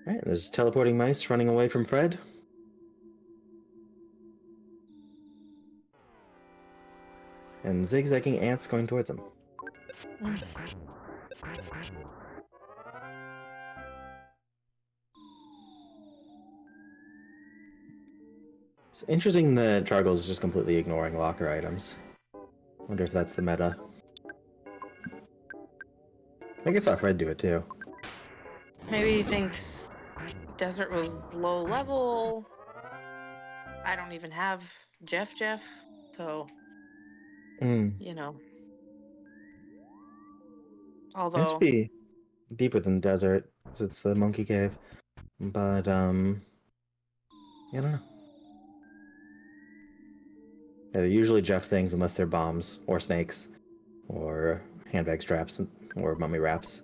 All right, there's teleporting mice running away from Fred. And zigzagging ants going towards him. It's interesting that ChargingCharles is just completely ignoring locker items. Wonder if that's the meta. I think I saw Fred do it too. Maybe he thinks Desert was low level. I don't even have Jeff, so you know. Although deeper than the desert, 'cause it's the monkey cave. But yeah, I don't know. Yeah, they usually Jeff things unless they're bombs or snakes or handbag straps or mummy wraps.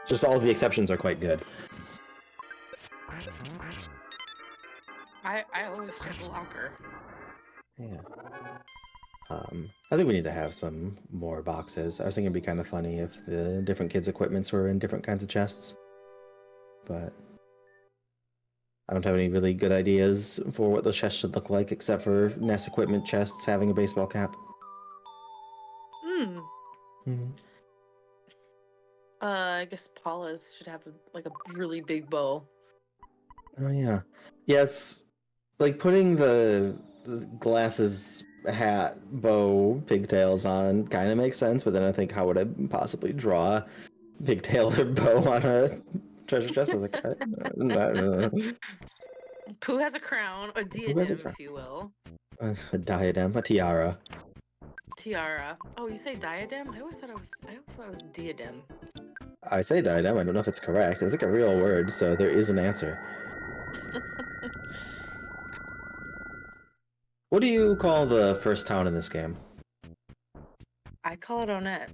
Just all of the exceptions are quite good. I always check a locker. Yeah. I think we need to have some more boxes. I was thinking it'd be kind of funny if the different kids' equipments were in different kinds of chests. But I don't have any really good ideas for what those chests should look like, except for Nest equipment chests having a baseball cap. Hmm. Mm-hmm. I guess Paula's should have like a really big bow. Oh yeah, yeah. It's like putting the glasses, hat, bow, pigtails on kind of makes sense, but then I think how would I possibly draw a pigtail or bow on a treasure chest? I was like, I don't know. Pooh has a crown, a Who has a diadem, crown? if you will. A diadem, a tiara. Tiara. Oh, you say diadem? I always thought it was diadem. I say diadem. I don't know if it's correct. It's like a real word, so there is an answer. What do you call the first town in this game? I call it Onette.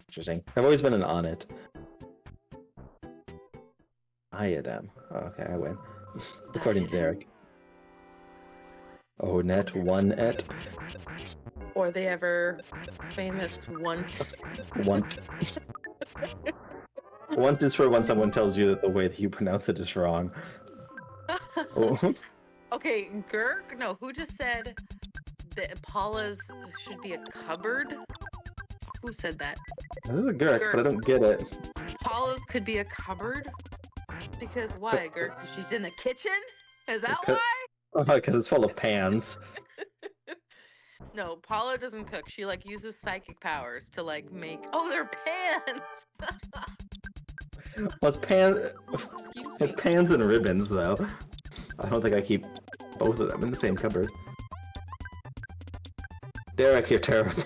Interesting. I've always been an on it. Diadem. Oh, okay, I win. According to Diadem? Derek. Oh, net one et Or the ever famous one. want. Want is for when someone tells you that the way that you pronounce it is wrong. Oh. Okay, Gurk? No, who just said that Paula's should be a cupboard? Who said that? This is a Gurk, but I don't get it. Paula's could be a cupboard? Because why, Gurk? 'Cause she's in the kitchen? Is that Because why? it's full of pans. No, Paula doesn't cook. She like uses psychic powers to like make. Oh, they're pans. Well, Excuse it's me. pans and ribbons, though. I don't think I keep both of them in the same cupboard. Derek, you're terrible.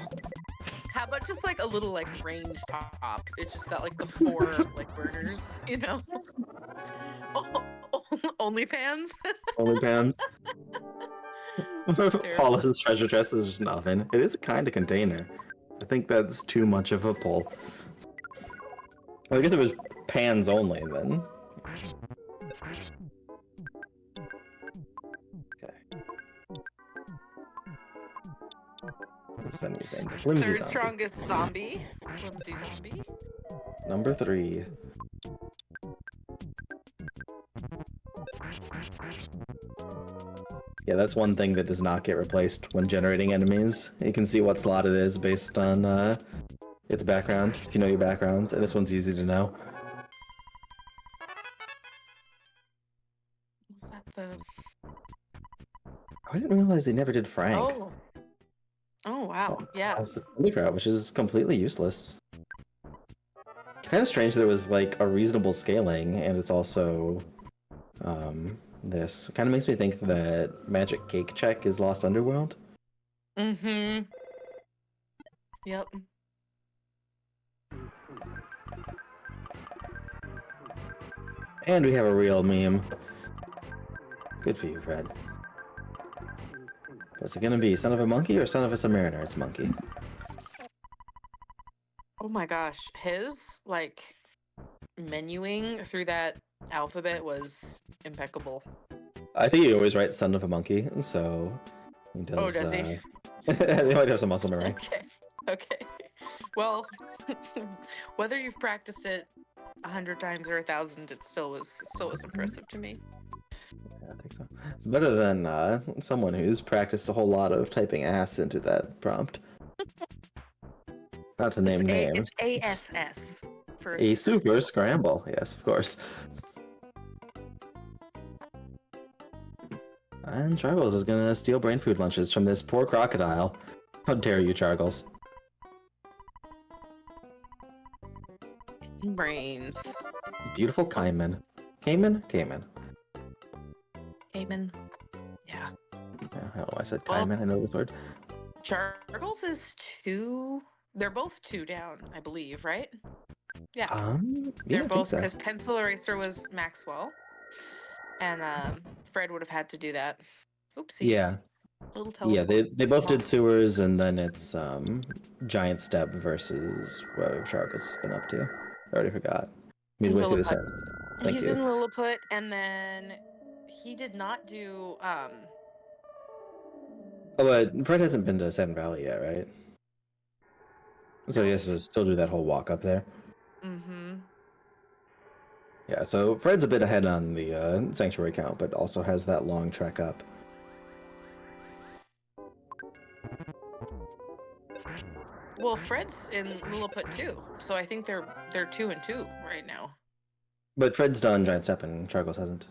How about just like a little like range top? It's just got like the 4 like burners, you know? Only pans. Only pans. Terrible. Paula's treasure chest is just an oven. It is a kind of container. I think that's too much of a pull. Well, I guess it was pans only then. Okay. What's his name? The flimsy Third zombie. strongest zombie. Flimsy zombie. Number 3. Yeah, that's one thing that does not get replaced when generating enemies. You can see what slot it is based on its background, if you know your backgrounds, and this one's easy to know. Was that the? I didn't realize they never did Frank. Oh. Oh wow. Yeah. That's the Holy Crowd, which is completely useless. It's kind of strange there was like a reasonable scaling, and it's also this. Kind of makes me think that Magic Cake Check is Lost Underworld. Mm-hmm. Yep. And we have a real meme. Good for you, Fred. What's it gonna be? Son of a monkey or son of a submariner? It's monkey. Oh my gosh. His like menuing through that alphabet was impeccable. I think he always writes son of a monkey, so he does. Oh, does he? They might have some muscle memory. Okay. Okay. Well, whether you've practiced it 100 times or 1,000, it still was impressive to me. Yeah, I think so. It's better than someone who's practiced a whole lot of typing ass into that prompt. Not to name names. It's ASS for A super scramble, yes, of course. And Chargles is gonna steal brain food lunches from this poor crocodile. How dare you, Chargles? brains. Beautiful Cayman. Cayman? Cayman. Cayman. Yeah. Yeah, I don't know why I said Well- Cayman, I know this word. Chargles is 2. They're both 2 down, I believe, right? Yeah, Yeah, they're I think both so. because Pencil Eraser was Maxwell, and Fred would have had to do that. Oopsie, Yeah, little yeah, teleport. they both did sewers, and then it's Giant Step versus what Charles has been up to. I already forgot. Midway through the Lilliput. sentence. Thank He's you. in Lilliput, and then he did not do. Oh, but Fred hasn't been to Seven Valley yet, right? So he No. has to still do that whole walk up there. Mm-hmm. Yeah, so Fred's a bit ahead on the sanctuary count, but also has that long trek up. Well, Fred's in Lilliput too, so I think they're 2-2 right now. But Fred's done Giant Step and Charles hasn't.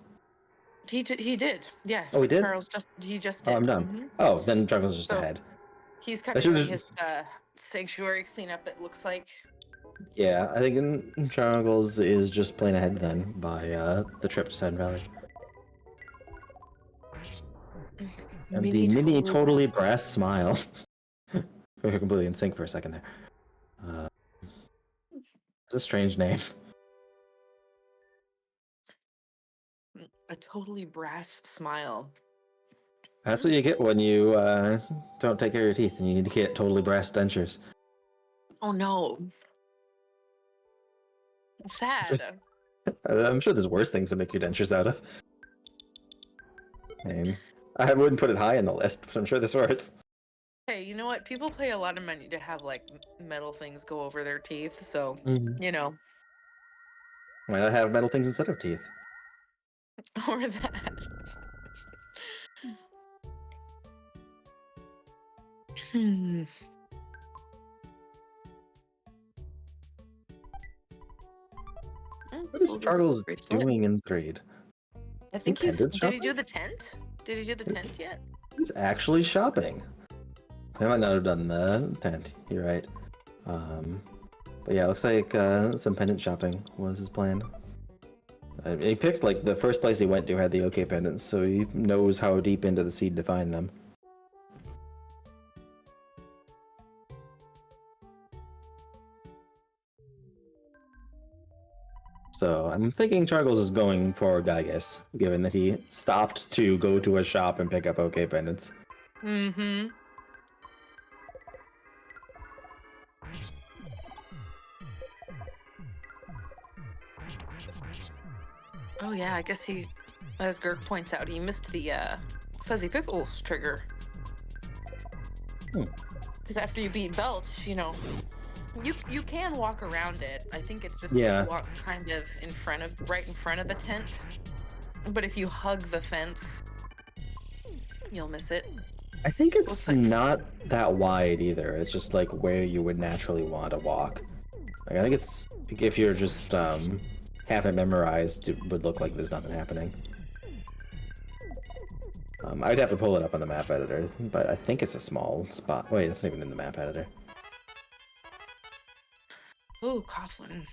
He did, yeah. Oh, he did? Charles he just Oh, did. I'm done. Mm-hmm. Oh, then Charles is just So ahead. he's kind I of should doing have. his sanctuary cleanup. It looks like. Yeah, I think Charles is just plain ahead then by the trip to Seven Valley. And the mini totally brass smile. We're completely in sync for a second there. It's a strange name. A totally brass smile. That's what you get when you don't take care of your teeth and you need to get totally brass dentures. Oh no. Sad. I'm sure there's worse things to make your dentures out of. I mean, I wouldn't put it high on the list, but I'm sure there's worse. Hey, you know what? People pay a lot of money to have like metal things go over their teeth, so you know. Why not have metal things instead of teeth? Or that. Hmm. What is Charles doing in Threed? I think he's. pendant Did he shopping? do the tent? Did he do the tent yet? He's actually shopping. I might not have done the tent. You're right. But yeah, it looks like some pendant shopping was his plan. He picked like the first place he went to had the OK pendants, so he knows how deep into the seed to find them. So I'm thinking Charles is going for Gygas, given that he stopped to go to a shop and pick up OK pendants. Mm-hmm. Oh yeah, I guess he, as Gurk points out, he missed the Fuzzy Pickles trigger. Because after you beat Belch, you know, you can walk around it. I think it's just that you walk kind of right in front of the tent. But if you hug the fence, you'll miss it. I think it's not that wide either. It's just like where you would naturally want to walk. Like, I think it's if you're just have it memorized, it would look like there's nothing happening. I'd have to pull it up on the map editor, but I think it's a small spot. Wait, it's not even in the map editor. Oh, Coughlin.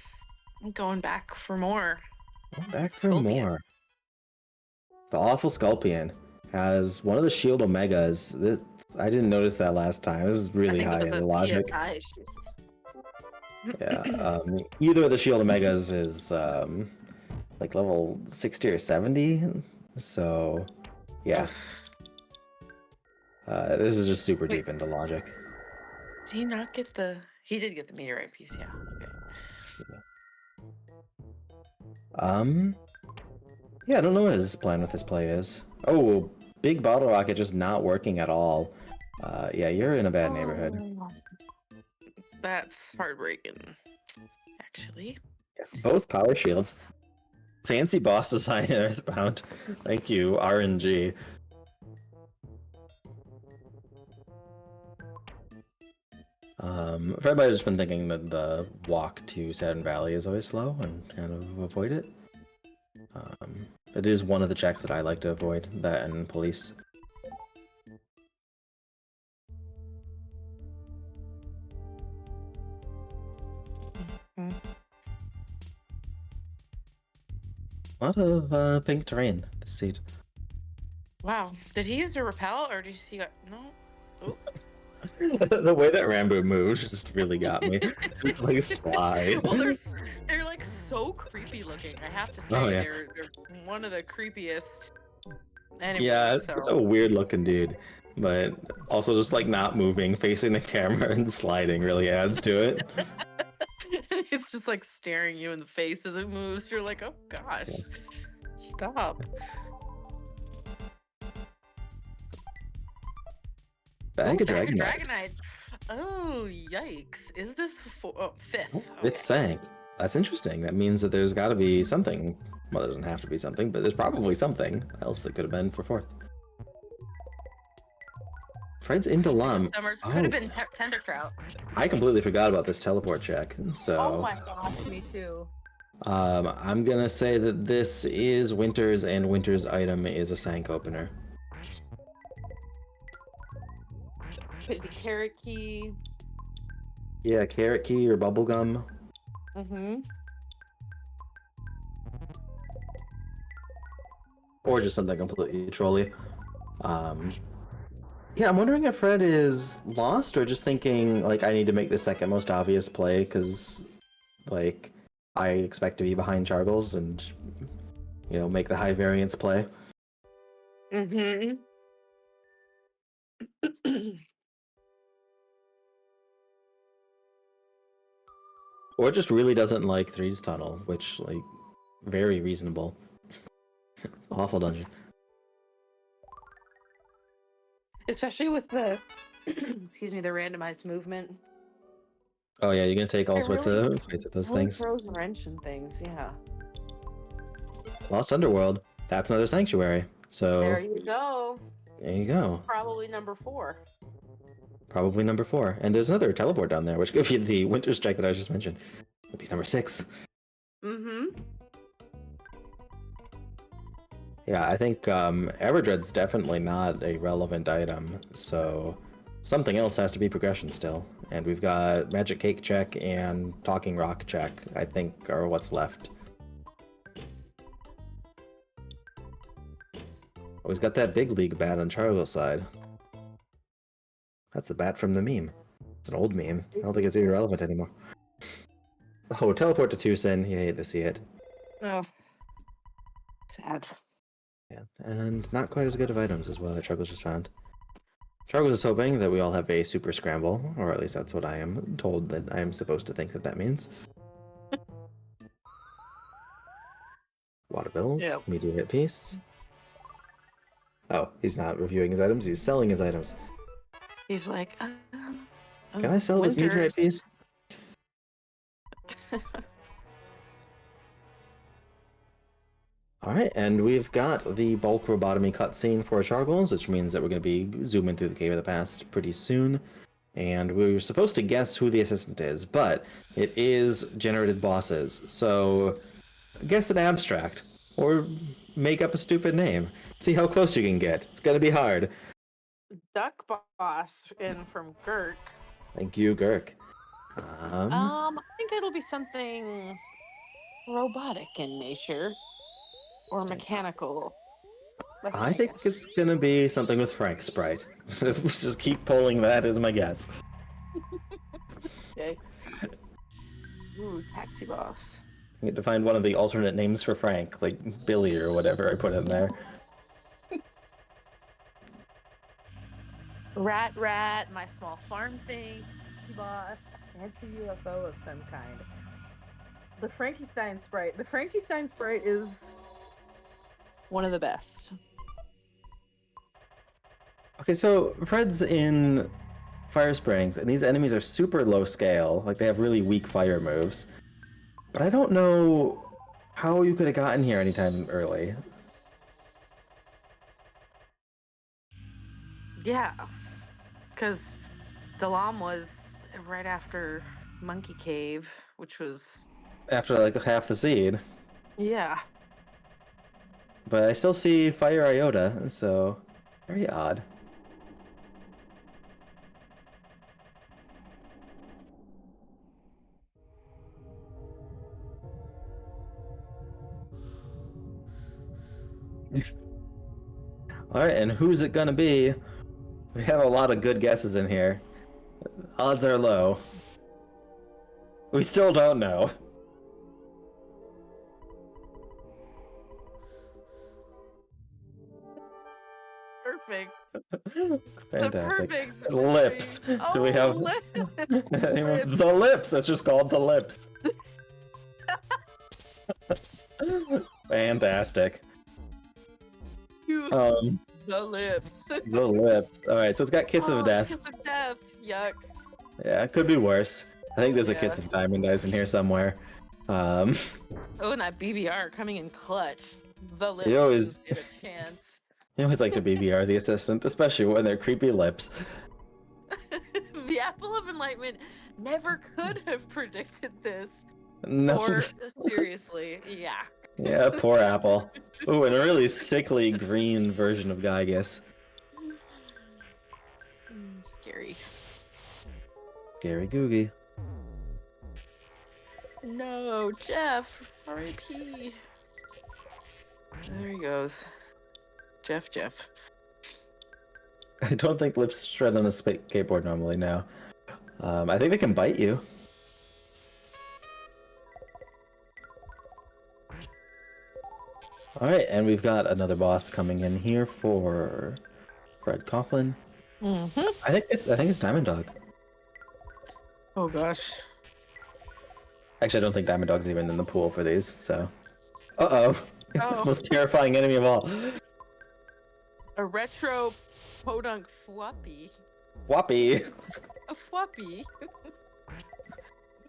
I'm going back for more. Back for more. The awful Sculpion has one of the Shield Omegas. I didn't notice that last time. This is really high in the logic. PSI. Yeah, either of the Shield Omegas is like level 60 or 70, so yeah. This is just super deep into logic. Did he not get the... He did get the meteorite piece, yeah. Okay. Yeah, I don't know what his plan with this play is. Oh, big bottle rocket just not working at all. Yeah, you're in a bad neighborhood. That's heartbreaking, actually. Yeah, both power shields. Fancy boss design in Earthbound. Thank you, RNG. Fred might have just been thinking that the walk to Saturn Valley is always slow and kind of avoid it. It is one of the checks that I like to avoid, that and police. A lot of pink terrain this seed. Wow. Did he use a repel or did he got... No? Oh. The way that Rambo moves just really got me. It's like slide. Well, they're like so creepy looking. I have to Oh say, yeah. they're one of the creepiest Yeah, enemies. it's So a weird looking dude, but also just like not moving, facing the camera and sliding really adds to it. it's just like staring you in the face as it moves. You're like, oh gosh, stop. Bag Ooh, of bag of Dragonite. Dragonite. Oh, yikes. Is this fifth? Oh, Okay. it sank. That's interesting. That means that there's got to be something. Well, there doesn't have to be something, but there's probably something else that could have been for fourth. Fred's into Lum. Summers could Oh, have been Tenderkraut. I completely forgot about this teleport check. Oh So, my gosh, me too. I'm gonna say that this is Winter's, and Winter's item is a Sank opener. Could be Carrot Key. Yeah, Carrot Key or Bubblegum. Mm-hmm. Or just something completely trolly. Yeah, I'm wondering if Fred is lost or just thinking, like, I need to make the second most obvious play because, like, I expect to be behind Chargles and, you know, make the high variance play. Mm-hmm. Or just really doesn't like Three's Tunnel, which, like, very reasonable. Awful dungeon. Especially with the excuse me, the randomized movement. Oh yeah, you're gonna take all It sorts really, of fights with those really things. throws a wrench in things, yeah. Lost Underworld. That's another sanctuary. So There you go. there you go. Probably number 4. Probably number 4. And there's another teleport down there, which could be the Winter Strike that I just mentioned. Would be number 6. Mm-hmm. Yeah, I think Everdread's definitely not a relevant item, so something else has to be progression still. And we've got Magic Cake check and Talking Rock check, I think, are what's left. Oh, he's got that big league bat on Charles' side. That's the bat from the meme. It's an old meme. I don't think it's even relevant anymore. Oh, teleport to Tucson. You hate to see it. Oh. Sad. Yeah, and not quite as good of items as well that Chargles just found. Chargles is hoping that we all have a super scramble, or at least that's what I am told that I am supposed to think that that means. Water bills, Yep. medium hit piece. Oh, he's not reviewing his items, he's selling his items. He's like, Can I sell this medium hit piece? Alright, and we've got the bulk robotomy cutscene for Chargles, which means that we're going to be zooming through the Cave of the Past pretty soon. And we were supposed to guess who the assistant is, but it is generated bosses. So guess an abstract, or make up a stupid name. See how close you can get. It's going to be hard. Duck Boss in from Gurk. Thank you, Gurk. I think it'll be something robotic in nature. Or mechanical. That's I my think guess. it's going to be something with Frank Sprite. Just keep pulling that as my guess. Okay. Ooh, Taxi Boss. I need to find one of the alternate names for Frank, like Billy or whatever I put in there. Rat, my small farm thing, Taxi Boss, a fancy UFO of some kind. The Frankenstein Sprite. The Frankenstein Sprite is one of the best. Okay, so Fred's in Fire Springs, and these enemies are super low scale. Like, they have really weak fire moves. But I don't know how you could have gotten here anytime early. Yeah. Because Dalam was right after Monkey Cave, which was... After, like, half the seed. Yeah. But I still see Fire Iota, so very odd. Alright, and who's it gonna be? We have a lot of good guesses in here. Odds are low. We still don't know. Perfect. Fantastic. The perfect Lips. mystery. Do we have Lips. the lips? That's just called the lips. Fantastic. The lips. The lips. All right, so it's got Kiss of Death. Kiss of death. Yuck. Yeah, it could be worse. I think there's a Yeah. Kiss of Diamond Eyes in here somewhere. Oh, and that BBR coming in clutch. The lips You always- didn't get a chance. I always like to BBR the assistant, especially when they're creepy lips. The Apple of Enlightenment never could have predicted this. No. Or seriously, yeah. Yeah, poor Apple. Ooh, and a really sickly green version of Gygus. Scary. Scary Googie. No, Jeff. R.I.P. There he goes. Jeff. I don't think lips shred on a skateboard normally now. I think they can bite you. Alright, and we've got another boss coming in here for fcoughlin. Mm-hmm. I think it's Diamond Dog. Oh gosh. Actually, I don't think Diamond Dog's even in the pool for these, so... Uh-oh! It's the Oh. most terrifying enemy of all. A retro podunk fwappy. Whoppy! A fwappy.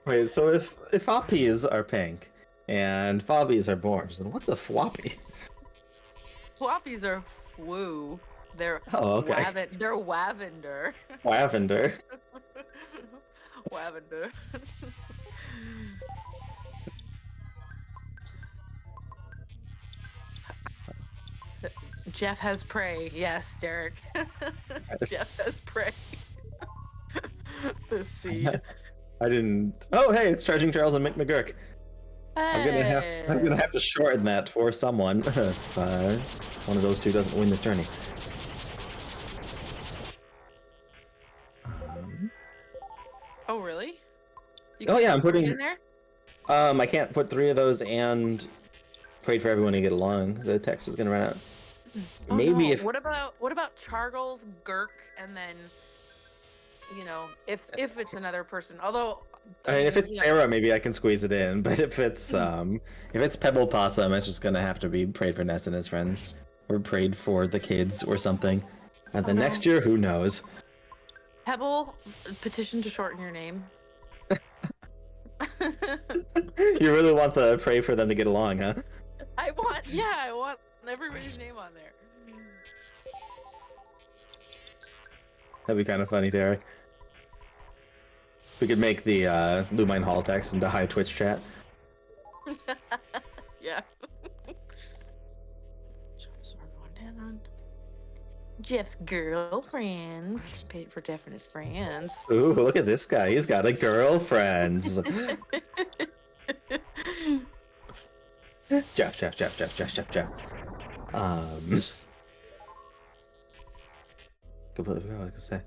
Wait, so if Foppies are pink and Fobbies are boars, then what's a Fwappy? Fwappies are fwoo. They're Oh, okay. They're Wavender. Lavender. Wavender. Jeff has prey. Yes, Derek. Jeff has prey. The seed. I didn't. Oh, hey, it's ChargingCharles and Mick McGurk. I'm gonna have to shorten that for someone if one of those two doesn't win this tourney. Oh really? You Oh, can yeah, I'm put three putting- in there. I can't put 3 of those and prayed for everyone to get along. The text is gonna run out. Oh, Maybe no. if What about Chargles, Gurk, and then if it's another person. Although I mean, if it's you know, Sarah, maybe I can squeeze it in. But if it's Pebble Possum, it's just gonna have to be prayed for Ness and his friends, or prayed for the kids, or something. And then no. next year, who knows? Pebble, petition to shorten your name. You really want to pray for them to get along, huh? I want everybody's name on there. That'd be kind of funny, Derek. We could make the Lumine Hall text into high Twitch chat. Yeah. Jeff's girlfriends paid for Jeff and his friends. Ooh, look at this guy. He's got a girlfriend. Jeff. Completely forgot what I was gonna say.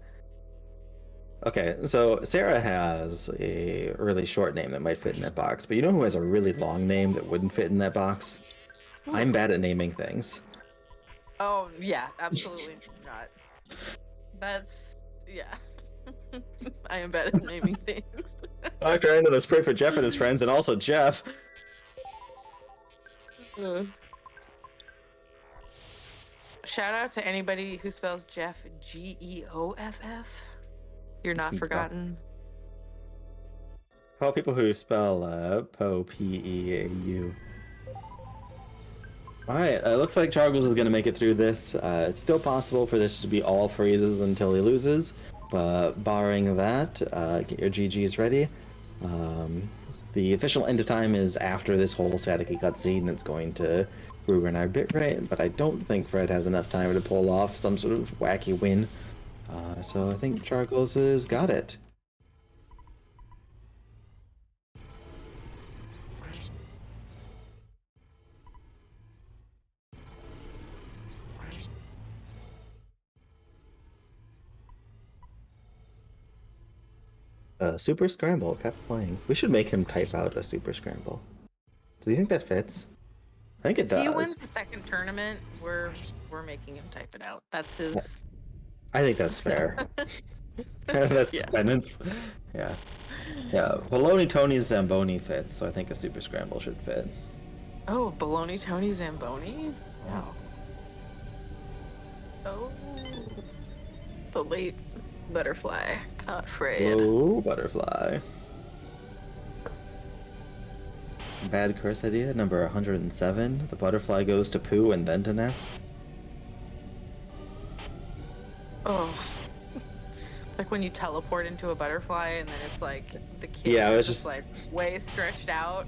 Okay, so Sarah has a really short name that might fit in that box, but you know who has a really long name that wouldn't fit in that box? I'm bad at naming things. Oh yeah, absolutely not. That's yeah. I am bad at naming things. Okay, and let's pray for Jeff and his friends, and also Jeff. Shout out to anybody who spells Jeff Geoff. You're not forgotten. How about people who spell Poe Peau? Alright, looks like Chargles is going to make it through this. It's still possible for this to be all freezes until he loses, but barring that, get your GGs ready. The official end of time is after this whole staticky cutscene that's going to ruin our bitrate, but I don't think Fred has enough time to pull off some sort of wacky win. So I think Chargles has got it. Super Scramble kept playing. We should make him type out a Super Scramble. Do you think that fits? I think it If does. he wins the second tournament, we're making him type it out. That's his. I think that's fair. That's his Yeah. penance. Yeah. Yeah. Baloney Tony Zamboni fits, so I think a Super Scramble should fit. Oh, Baloney Tony Zamboni? Wow. Oh, the late butterfly caught Fred. Hello, butterfly. Bad curse idea number 107. The butterfly goes to Pooh and then to Ness. Oh, like when you teleport into a butterfly and then it's like the kid Yeah, it was just just like way stretched out.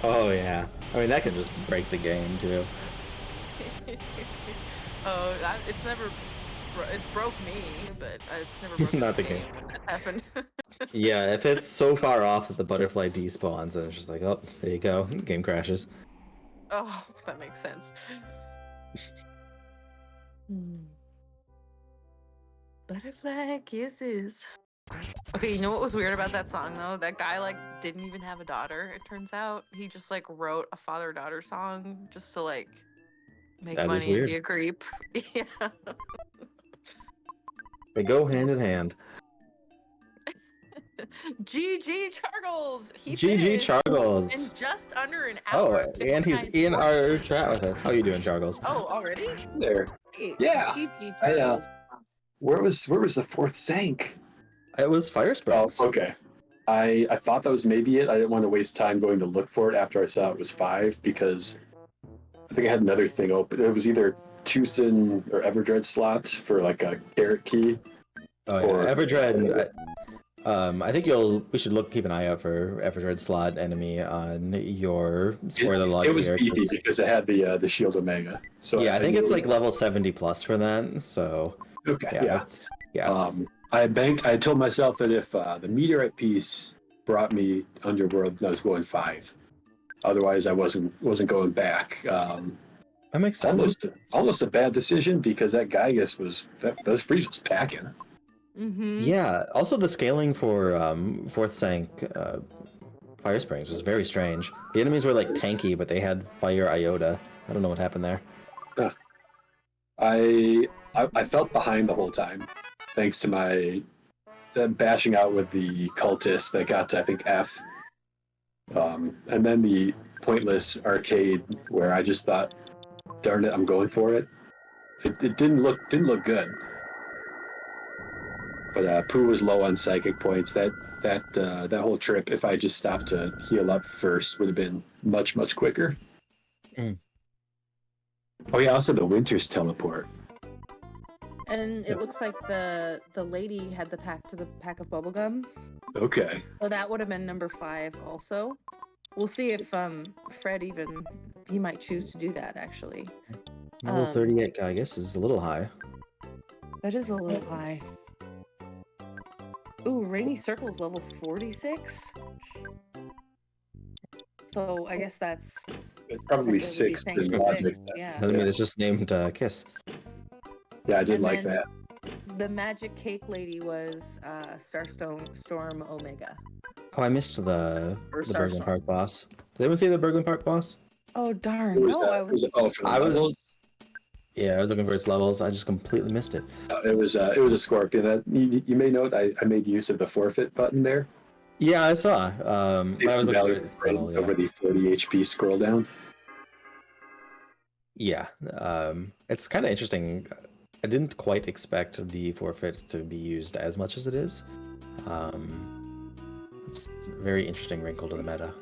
Oh yeah. I mean that could just break the game too. It's never. It's broke me, but it's never broken Not the the game game. when that's happened. Yeah, if it's so far off that the butterfly despawns, then it's just like, oh, there you go, game crashes. Oh, that makes sense. Butterfly kisses. Okay, you know what was weird about that song though? That guy like didn't even have a daughter. It turns out he just like wrote a father-daughter song just to like make That is money and weird. be a creep. Yeah. They go hand in hand. GG Chargles. He GG finished Chargles. in just under an Oh, hour. and he's 59 in scores. our chat with us. How you doing, Chargles? Oh, already? There. Hey, Yeah. GG I, Chargles. where was the fourth Zank? It was Fire Oh, Springs. okay. I thought that was maybe it. I didn't want to waste time going to look for it after I saw it was 5 because I think I had another thing open. It was either Tucson or Everdread slots for like a carrot key. Oh yeah, Or- Everdread. I think we should keep an eye out for Everdread slot enemy on your spoiler log It was here. beefy because it had the Shield Omega. So Yeah, I think knew it's it was- like level 70 plus for that. So okay. yeah, Yeah. I told myself that if the meteorite piece brought me Underworld, I was going 5. Otherwise, I wasn't going back. that makes sense. Almost a bad decision because that Gygas those freeze was packing. Mm-hmm. Yeah. Also, the scaling for fourth Sank Fire Springs was very strange. The enemies were like tanky, but they had Fire Iota. I don't know what happened there. I felt behind the whole time, thanks to my bashing out with the cultist that got to I think F, and then the pointless arcade where I just thought, darn it, I'm going for it. It didn't look good. But Pooh was low on psychic points. That whole trip, if I just stopped to heal up first, would have been much quicker. Mm. Oh yeah, also the Winter's teleport. And it looks like the lady had the pack of bubblegum. Okay. So that would have been number 5 also. We'll see if Fred he might choose to do that actually. Level 38 guy, I guess, is a little high. That is a little high. Ooh, Rainy Circle's level 46. So I guess that's It's probably that would be 6 thanks in to logic. 6, yeah. I mean, it's just named Kiss. Yeah, I did And like then that. The magic cake lady was Storm Omega. Oh, I missed the Or Berglund Starstorm. Park boss. Did anyone see the Berglund Park boss? Oh darn! It was, No, I it was was. oh for the I was- levels. Yeah, I was looking for its levels. I just completely missed it. It was a scorpion. That you may note I made use of the forfeit button there. Yeah, I saw. When I was looking at Value its level, yeah. over the 40 HP scroll down. Yeah, it's kind of interesting. I didn't quite expect the forfeit to be used as much as it is. It's a very interesting wrinkle to the meta.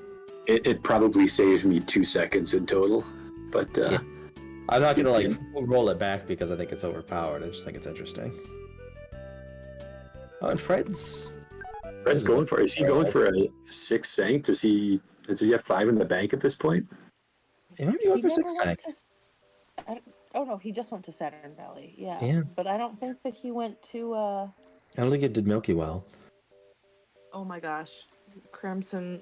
It probably saves me 2 seconds in total, but Yeah. I'm not gonna like roll it back because I think it's overpowered. I just think it's interesting. Oh, and Fred's going for it. Is he going for a 6 sank? Does he have 5 in the bank at this point? He might be going He for never 6 went sank. oh no, he just went to Saturn Valley. Yeah. Yeah. But I don't think that he went to. I don't think it did Milky well. Oh my gosh, Crimson.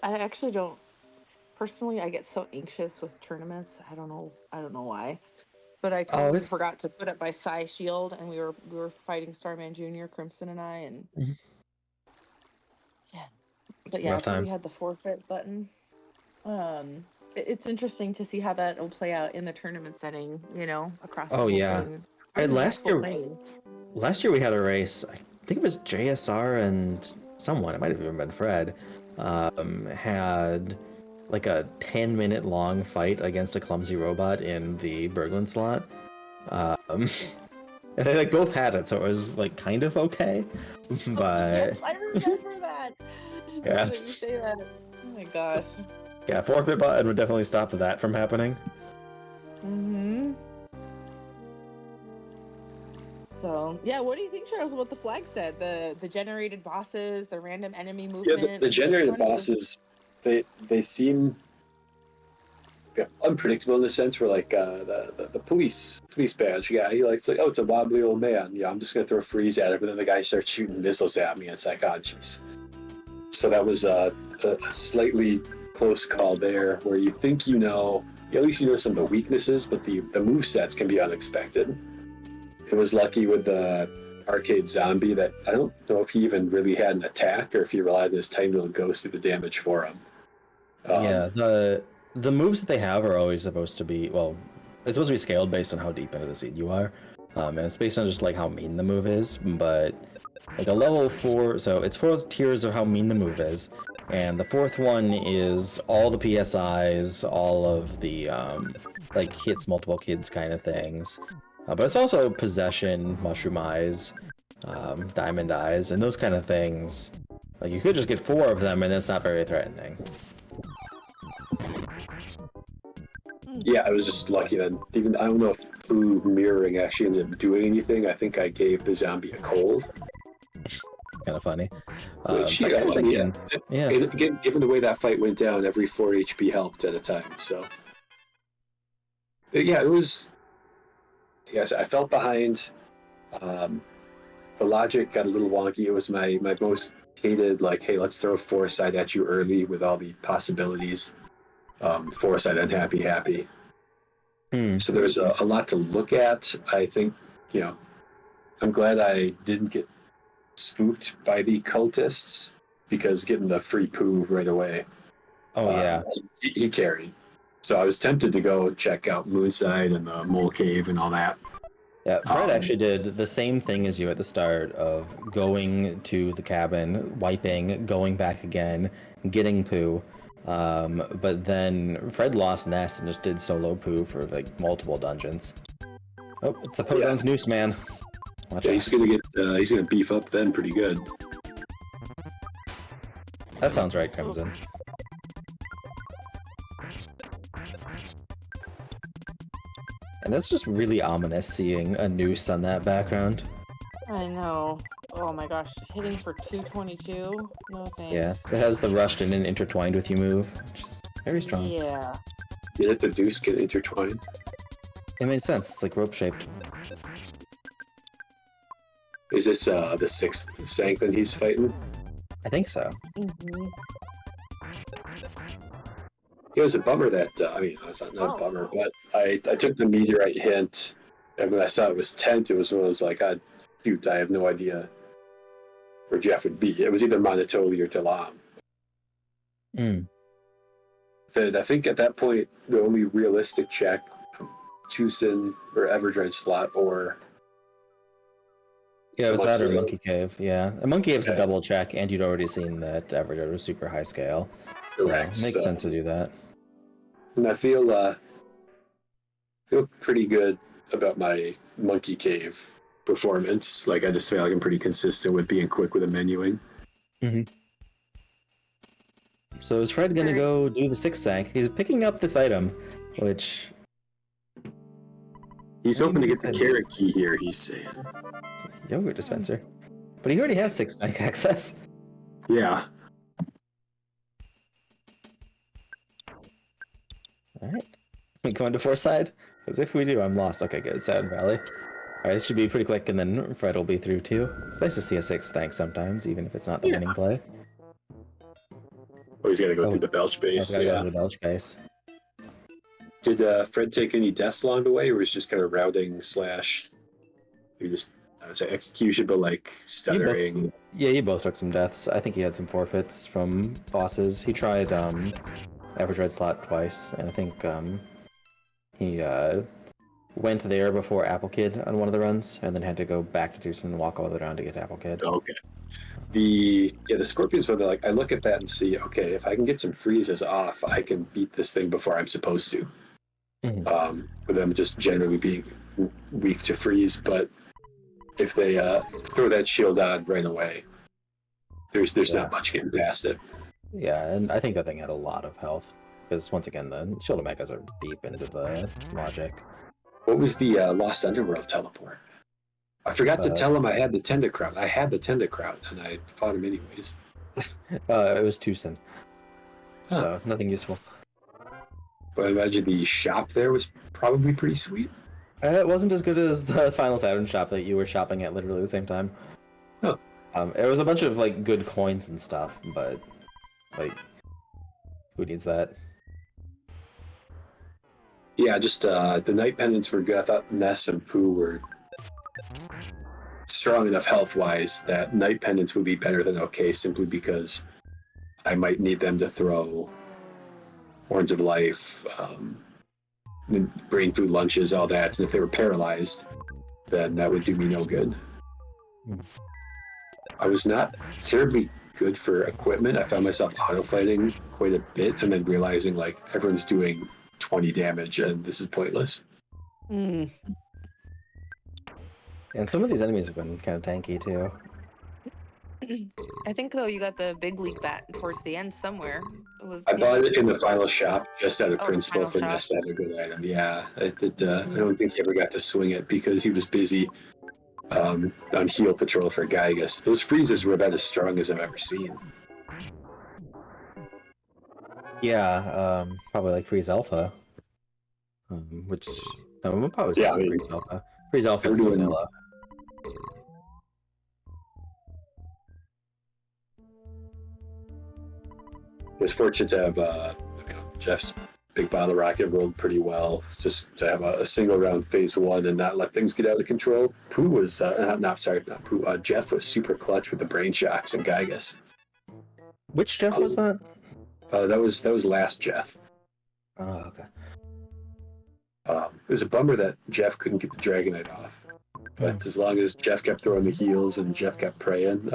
I actually don't. Personally, I get so anxious with tournaments. I don't know why. but I Oh, totally forgot to put up my Psy shield, and we were fighting Starman Jr., Crimson, and I, and Mhm. yeah. But yeah, Rough we times. had the forfeit button. It's interesting to see how that will play out in the tournament setting. Across the Oh whole yeah. thing. I Or last multiple year things. last year we had a race. I think it was JSR and someone. It might have even been Fred. Had like a 10-minute long fight against a clumsy robot in the Berglund slot. Um, and they like both had it, so it was like kind of okay. Yes, But I remember that. yeah, Now that you say that. Oh my gosh. yeah, forfeit button would definitely stop that from happening. Mm-hmm. So yeah, what do you think, Charles, about the flag set? The generated bosses, the random enemy Yeah, movement. the generated Funny. bosses, they seem unpredictable in the sense where like the police badge guy, he likes like, oh, it's a wobbly old man. Yeah, I'm just gonna throw a freeze at it, but then the guy starts shooting missiles at me. And it's like, oh jeez. So that was a slightly close call there, where you think at least you know some of the weaknesses, but the move sets can be unexpected. It was lucky with the arcade zombie that I don't know if he even really had an attack or if he relied on his tiny little ghost to do the damage for him. Yeah, the moves that they have are always supposed to be, well, it's supposed to be scaled based on how deep into the seed you are, and it's based on just like how mean the move is. But like a level 4, so it's 4 tiers of how mean the move is, and the 4th one is all the PSIs, all of the like hits multiple kids kind of things, but it's also possession, mushroom eyes, diamond eyes, and those kind of things. Like you could just get 4 of them, and it's not very threatening. Yeah, I was just lucky that even I don't know if food mirroring actually ended up doing anything. I think I gave the zombie a cold. Kind of funny. Which, But yeah, I mean, yeah. and again, given the way that fight went down, every 4 HP helped at a time. So, but yeah, it was. Yes, I felt behind. The logic got a little wonky. It was my most hated, like, hey, let's throw foresight at you early with all the possibilities. Foresight and happy. So there's a lot to look at. I think, I'm glad I didn't get spooked by the cultists because getting the free poo right away. Oh yeah. He carried. So I was tempted to go check out Moonside and the Mole Cave and all that. Yeah, Fred actually did the same thing as you at the start of going to the cabin, wiping, going back again, getting poo. But then Fred lost Nest and just did solo poo for like multiple dungeons. Oh, it's a podunk noose man. Watch Yeah, out. he's gonna beef up then pretty good. That sounds right, Crimson. And that's just really ominous seeing a noose on that background. I know. Oh my gosh, hitting for 222? No thanks. Yeah, it has the rushed in and intertwined with you move, which is very strong. Yeah. Did the deuce get intertwined? It made sense. It's like rope shaped. Is this the 6th Sank that he's fighting? I think so. Mm-hmm. It was a bummer that it's not a bummer, but I took the meteorite hint, and when I saw it was tent, it was one of those like, shoot, I have no idea where Jeff would be. It was either Monotoli or Delam. That I think at that point the only realistic check, Tucson or Everdread slot or. Yeah, it was that or Cave. Monkey Cave. Yeah, a Monkey Cave's a double check, and you'd already seen that Everett was super high scale. Correct. So it makes sense to do that. And I feel pretty good about my Monkey Cave performance. Like I just feel like I'm pretty consistent with being quick with the menuing. So is Fred gonna go do the 6th Sank? He's picking up this item, which he's hoping to get the carrot key here. He's saying yogurt dispenser, but he already has 6th Sank access. Yeah. All right, we go into Foresight, because if we do, I'm lost. Okay, good. Sound Valley. All right, this should be pretty quick, and then Fred will be through too. It's nice to see a 6th Sank sometimes, even if it's not the winning play. Oh, he's got to go through the Belch base. Go through the Belch base. Did Fred take any deaths along the way, or was just kind of routing slash? You just I would say execution, but like stuttering. You both took some deaths. I think he had some forfeits from bosses. He tried average red slot twice, and I think he went there before Apple Kid on one of the runs, and then had to go back to Deuce and walk all the way around to get to Apple Kid. Okay. The Scorpions, where they're like, I look at that and see, okay, if I can get some freezes off, I can beat this thing before I'm supposed to. With them just generally being weak to freeze, but if they throw that shield on right away, there's not much getting past it. Yeah, and I think that thing had a lot of health, because once again, the shield megas are deep into the logic. What was the Lost Underworld teleport? I forgot to tell him I had the Tendacrout. I had the Tendacrout, and I fought him anyways. It was Tucson, so nothing useful. But I imagine the shop there was probably pretty sweet. It wasn't as good as the Final Saturn shop that you were shopping at literally the same time. Oh. It was a bunch of like good coins and stuff, but like, who needs that? Yeah, just the Night Pendants were good. I thought Ness and Pooh were strong enough health-wise that Night Pendants would be better than okay, simply because I might need them to throw Horns of Life, brain food lunches, all that. And if they were paralyzed, then that would do me no good. I was not terribly good for equipment. I found myself auto-fighting quite a bit and then realizing like everyone's doing 20 damage and this is pointless. Mm. And some of these enemies have been kind of tanky too. I think though you got the big league bat towards the end somewhere. I bought it in the final shop just out of principle final for shop. Ness to have a good item. Yeah, I don't think he ever got to swing it because he was busy on heal patrol for Gygas. Those freezes were about as strong as I've ever seen. Yeah, probably like Freeze Alpha, which no, probably Yeah, I mean, Freeze Alpha. Freeze Alpha is everyone- vanilla. Was fortunate to have Jeff's big bottle rocket rolled pretty well, just to have a single round phase one and not let things get out of control. Pooh was not Pooh. Jeff was super clutch with the brain shocks and Gygas. Which Jeff was that? That was last Jeff. Oh, okay. It was a bummer that Jeff couldn't get the Dragonite off, but as long as Jeff kept throwing the heals and Jeff kept praying,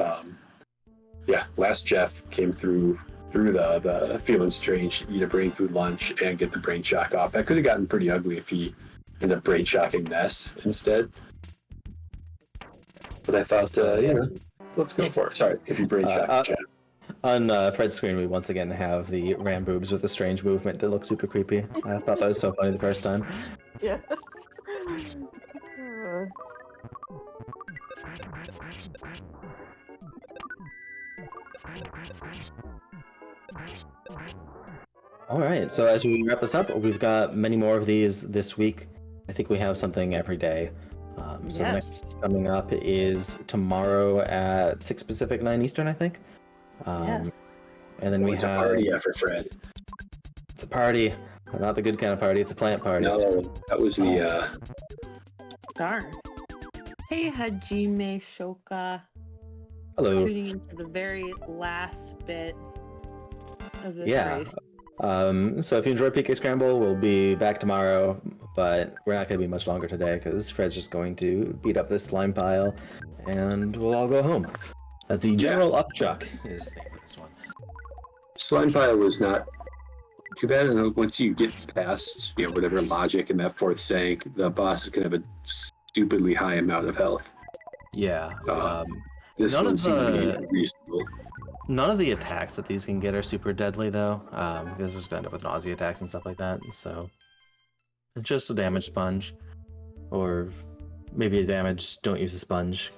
last Jeff came through the feeling strange to eat a brain food lunch and get the brain shock off. That could have gotten pretty ugly if he ended up brain shocking Ness instead. But I thought, let's go for it. Sorry, if you brain shocked Jeff. On Fred's screen, we once again have the ram boobs with a strange movement that looks super creepy. I thought that was so funny the first time. Yes. All right, so as we wrap this up, we've got many more of these this week. I think we have something every day. So the next coming up is tomorrow at 6 Pacific, 9 Eastern, I think. Yes. And then It's a party for Fred. It's a party. Not the good kind of party, it's a plant party. No, that was the... Darn. Hey, Hajime Shoka. Hello. Tuning into the very last bit of this race. So if you enjoy PK Scramble, we'll be back tomorrow, but we're not going to be much longer today because Fred's just going to beat up this slime pile and we'll all go home. The General Upchuck is the name of this one. Slime pile was not too bad, and once you get past whatever logic in that fourth sank, the boss is going to have a stupidly high amount of health. Yeah. This none one of seemed to the be reasonable. none of the attacks that these can get are super deadly though, because it's going to end up with nausea attacks and stuff like that. So it's just a damage sponge, or maybe a damage. Don't use a sponge.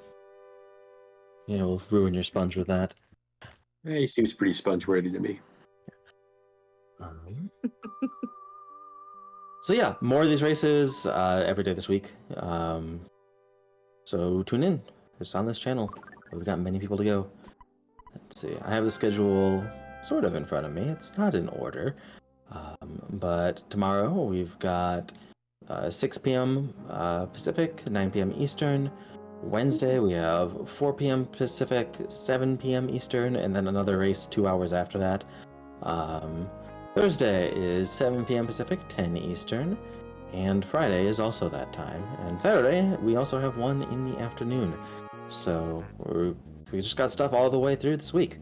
You'll ruin your sponge with that. He seems pretty sponge-worthy to me. So yeah, more of these races every day this week. So tune in. It's on this channel. We've got many people to go. Let's see. I have the schedule sort of in front of me. It's not in order. But tomorrow we've got 6 p.m. Pacific, 9 p.m. Eastern. Wednesday we have 4 p.m. Pacific, 7 p.m. Eastern, and then another race 2 hours after that. Thursday is 7 p.m. Pacific, 10 Eastern, and Friday is also that time. And Saturday we also have one in the afternoon. So we just got stuff all the way through this week.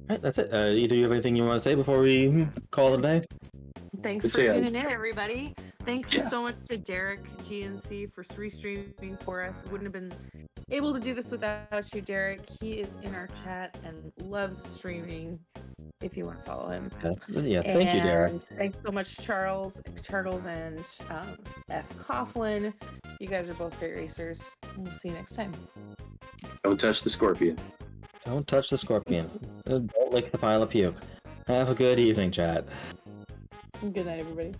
All right, that's it. Either you have anything you want to say before we call it a day? Thanks for tuning in, everybody. Thanks so much to Derek GNC for restreaming for us. Wouldn't have been able to do this without you, Derek. He is in our chat and loves streaming. If you want to follow him. Yeah, thank you, Derek. Thanks so much, Charles and fcoughlin. You guys are both great racers. We'll see you next time. Don't touch the scorpion. Don't touch the scorpion. Don't lick the pile of puke. Have a good evening, chat. Good night, everybody.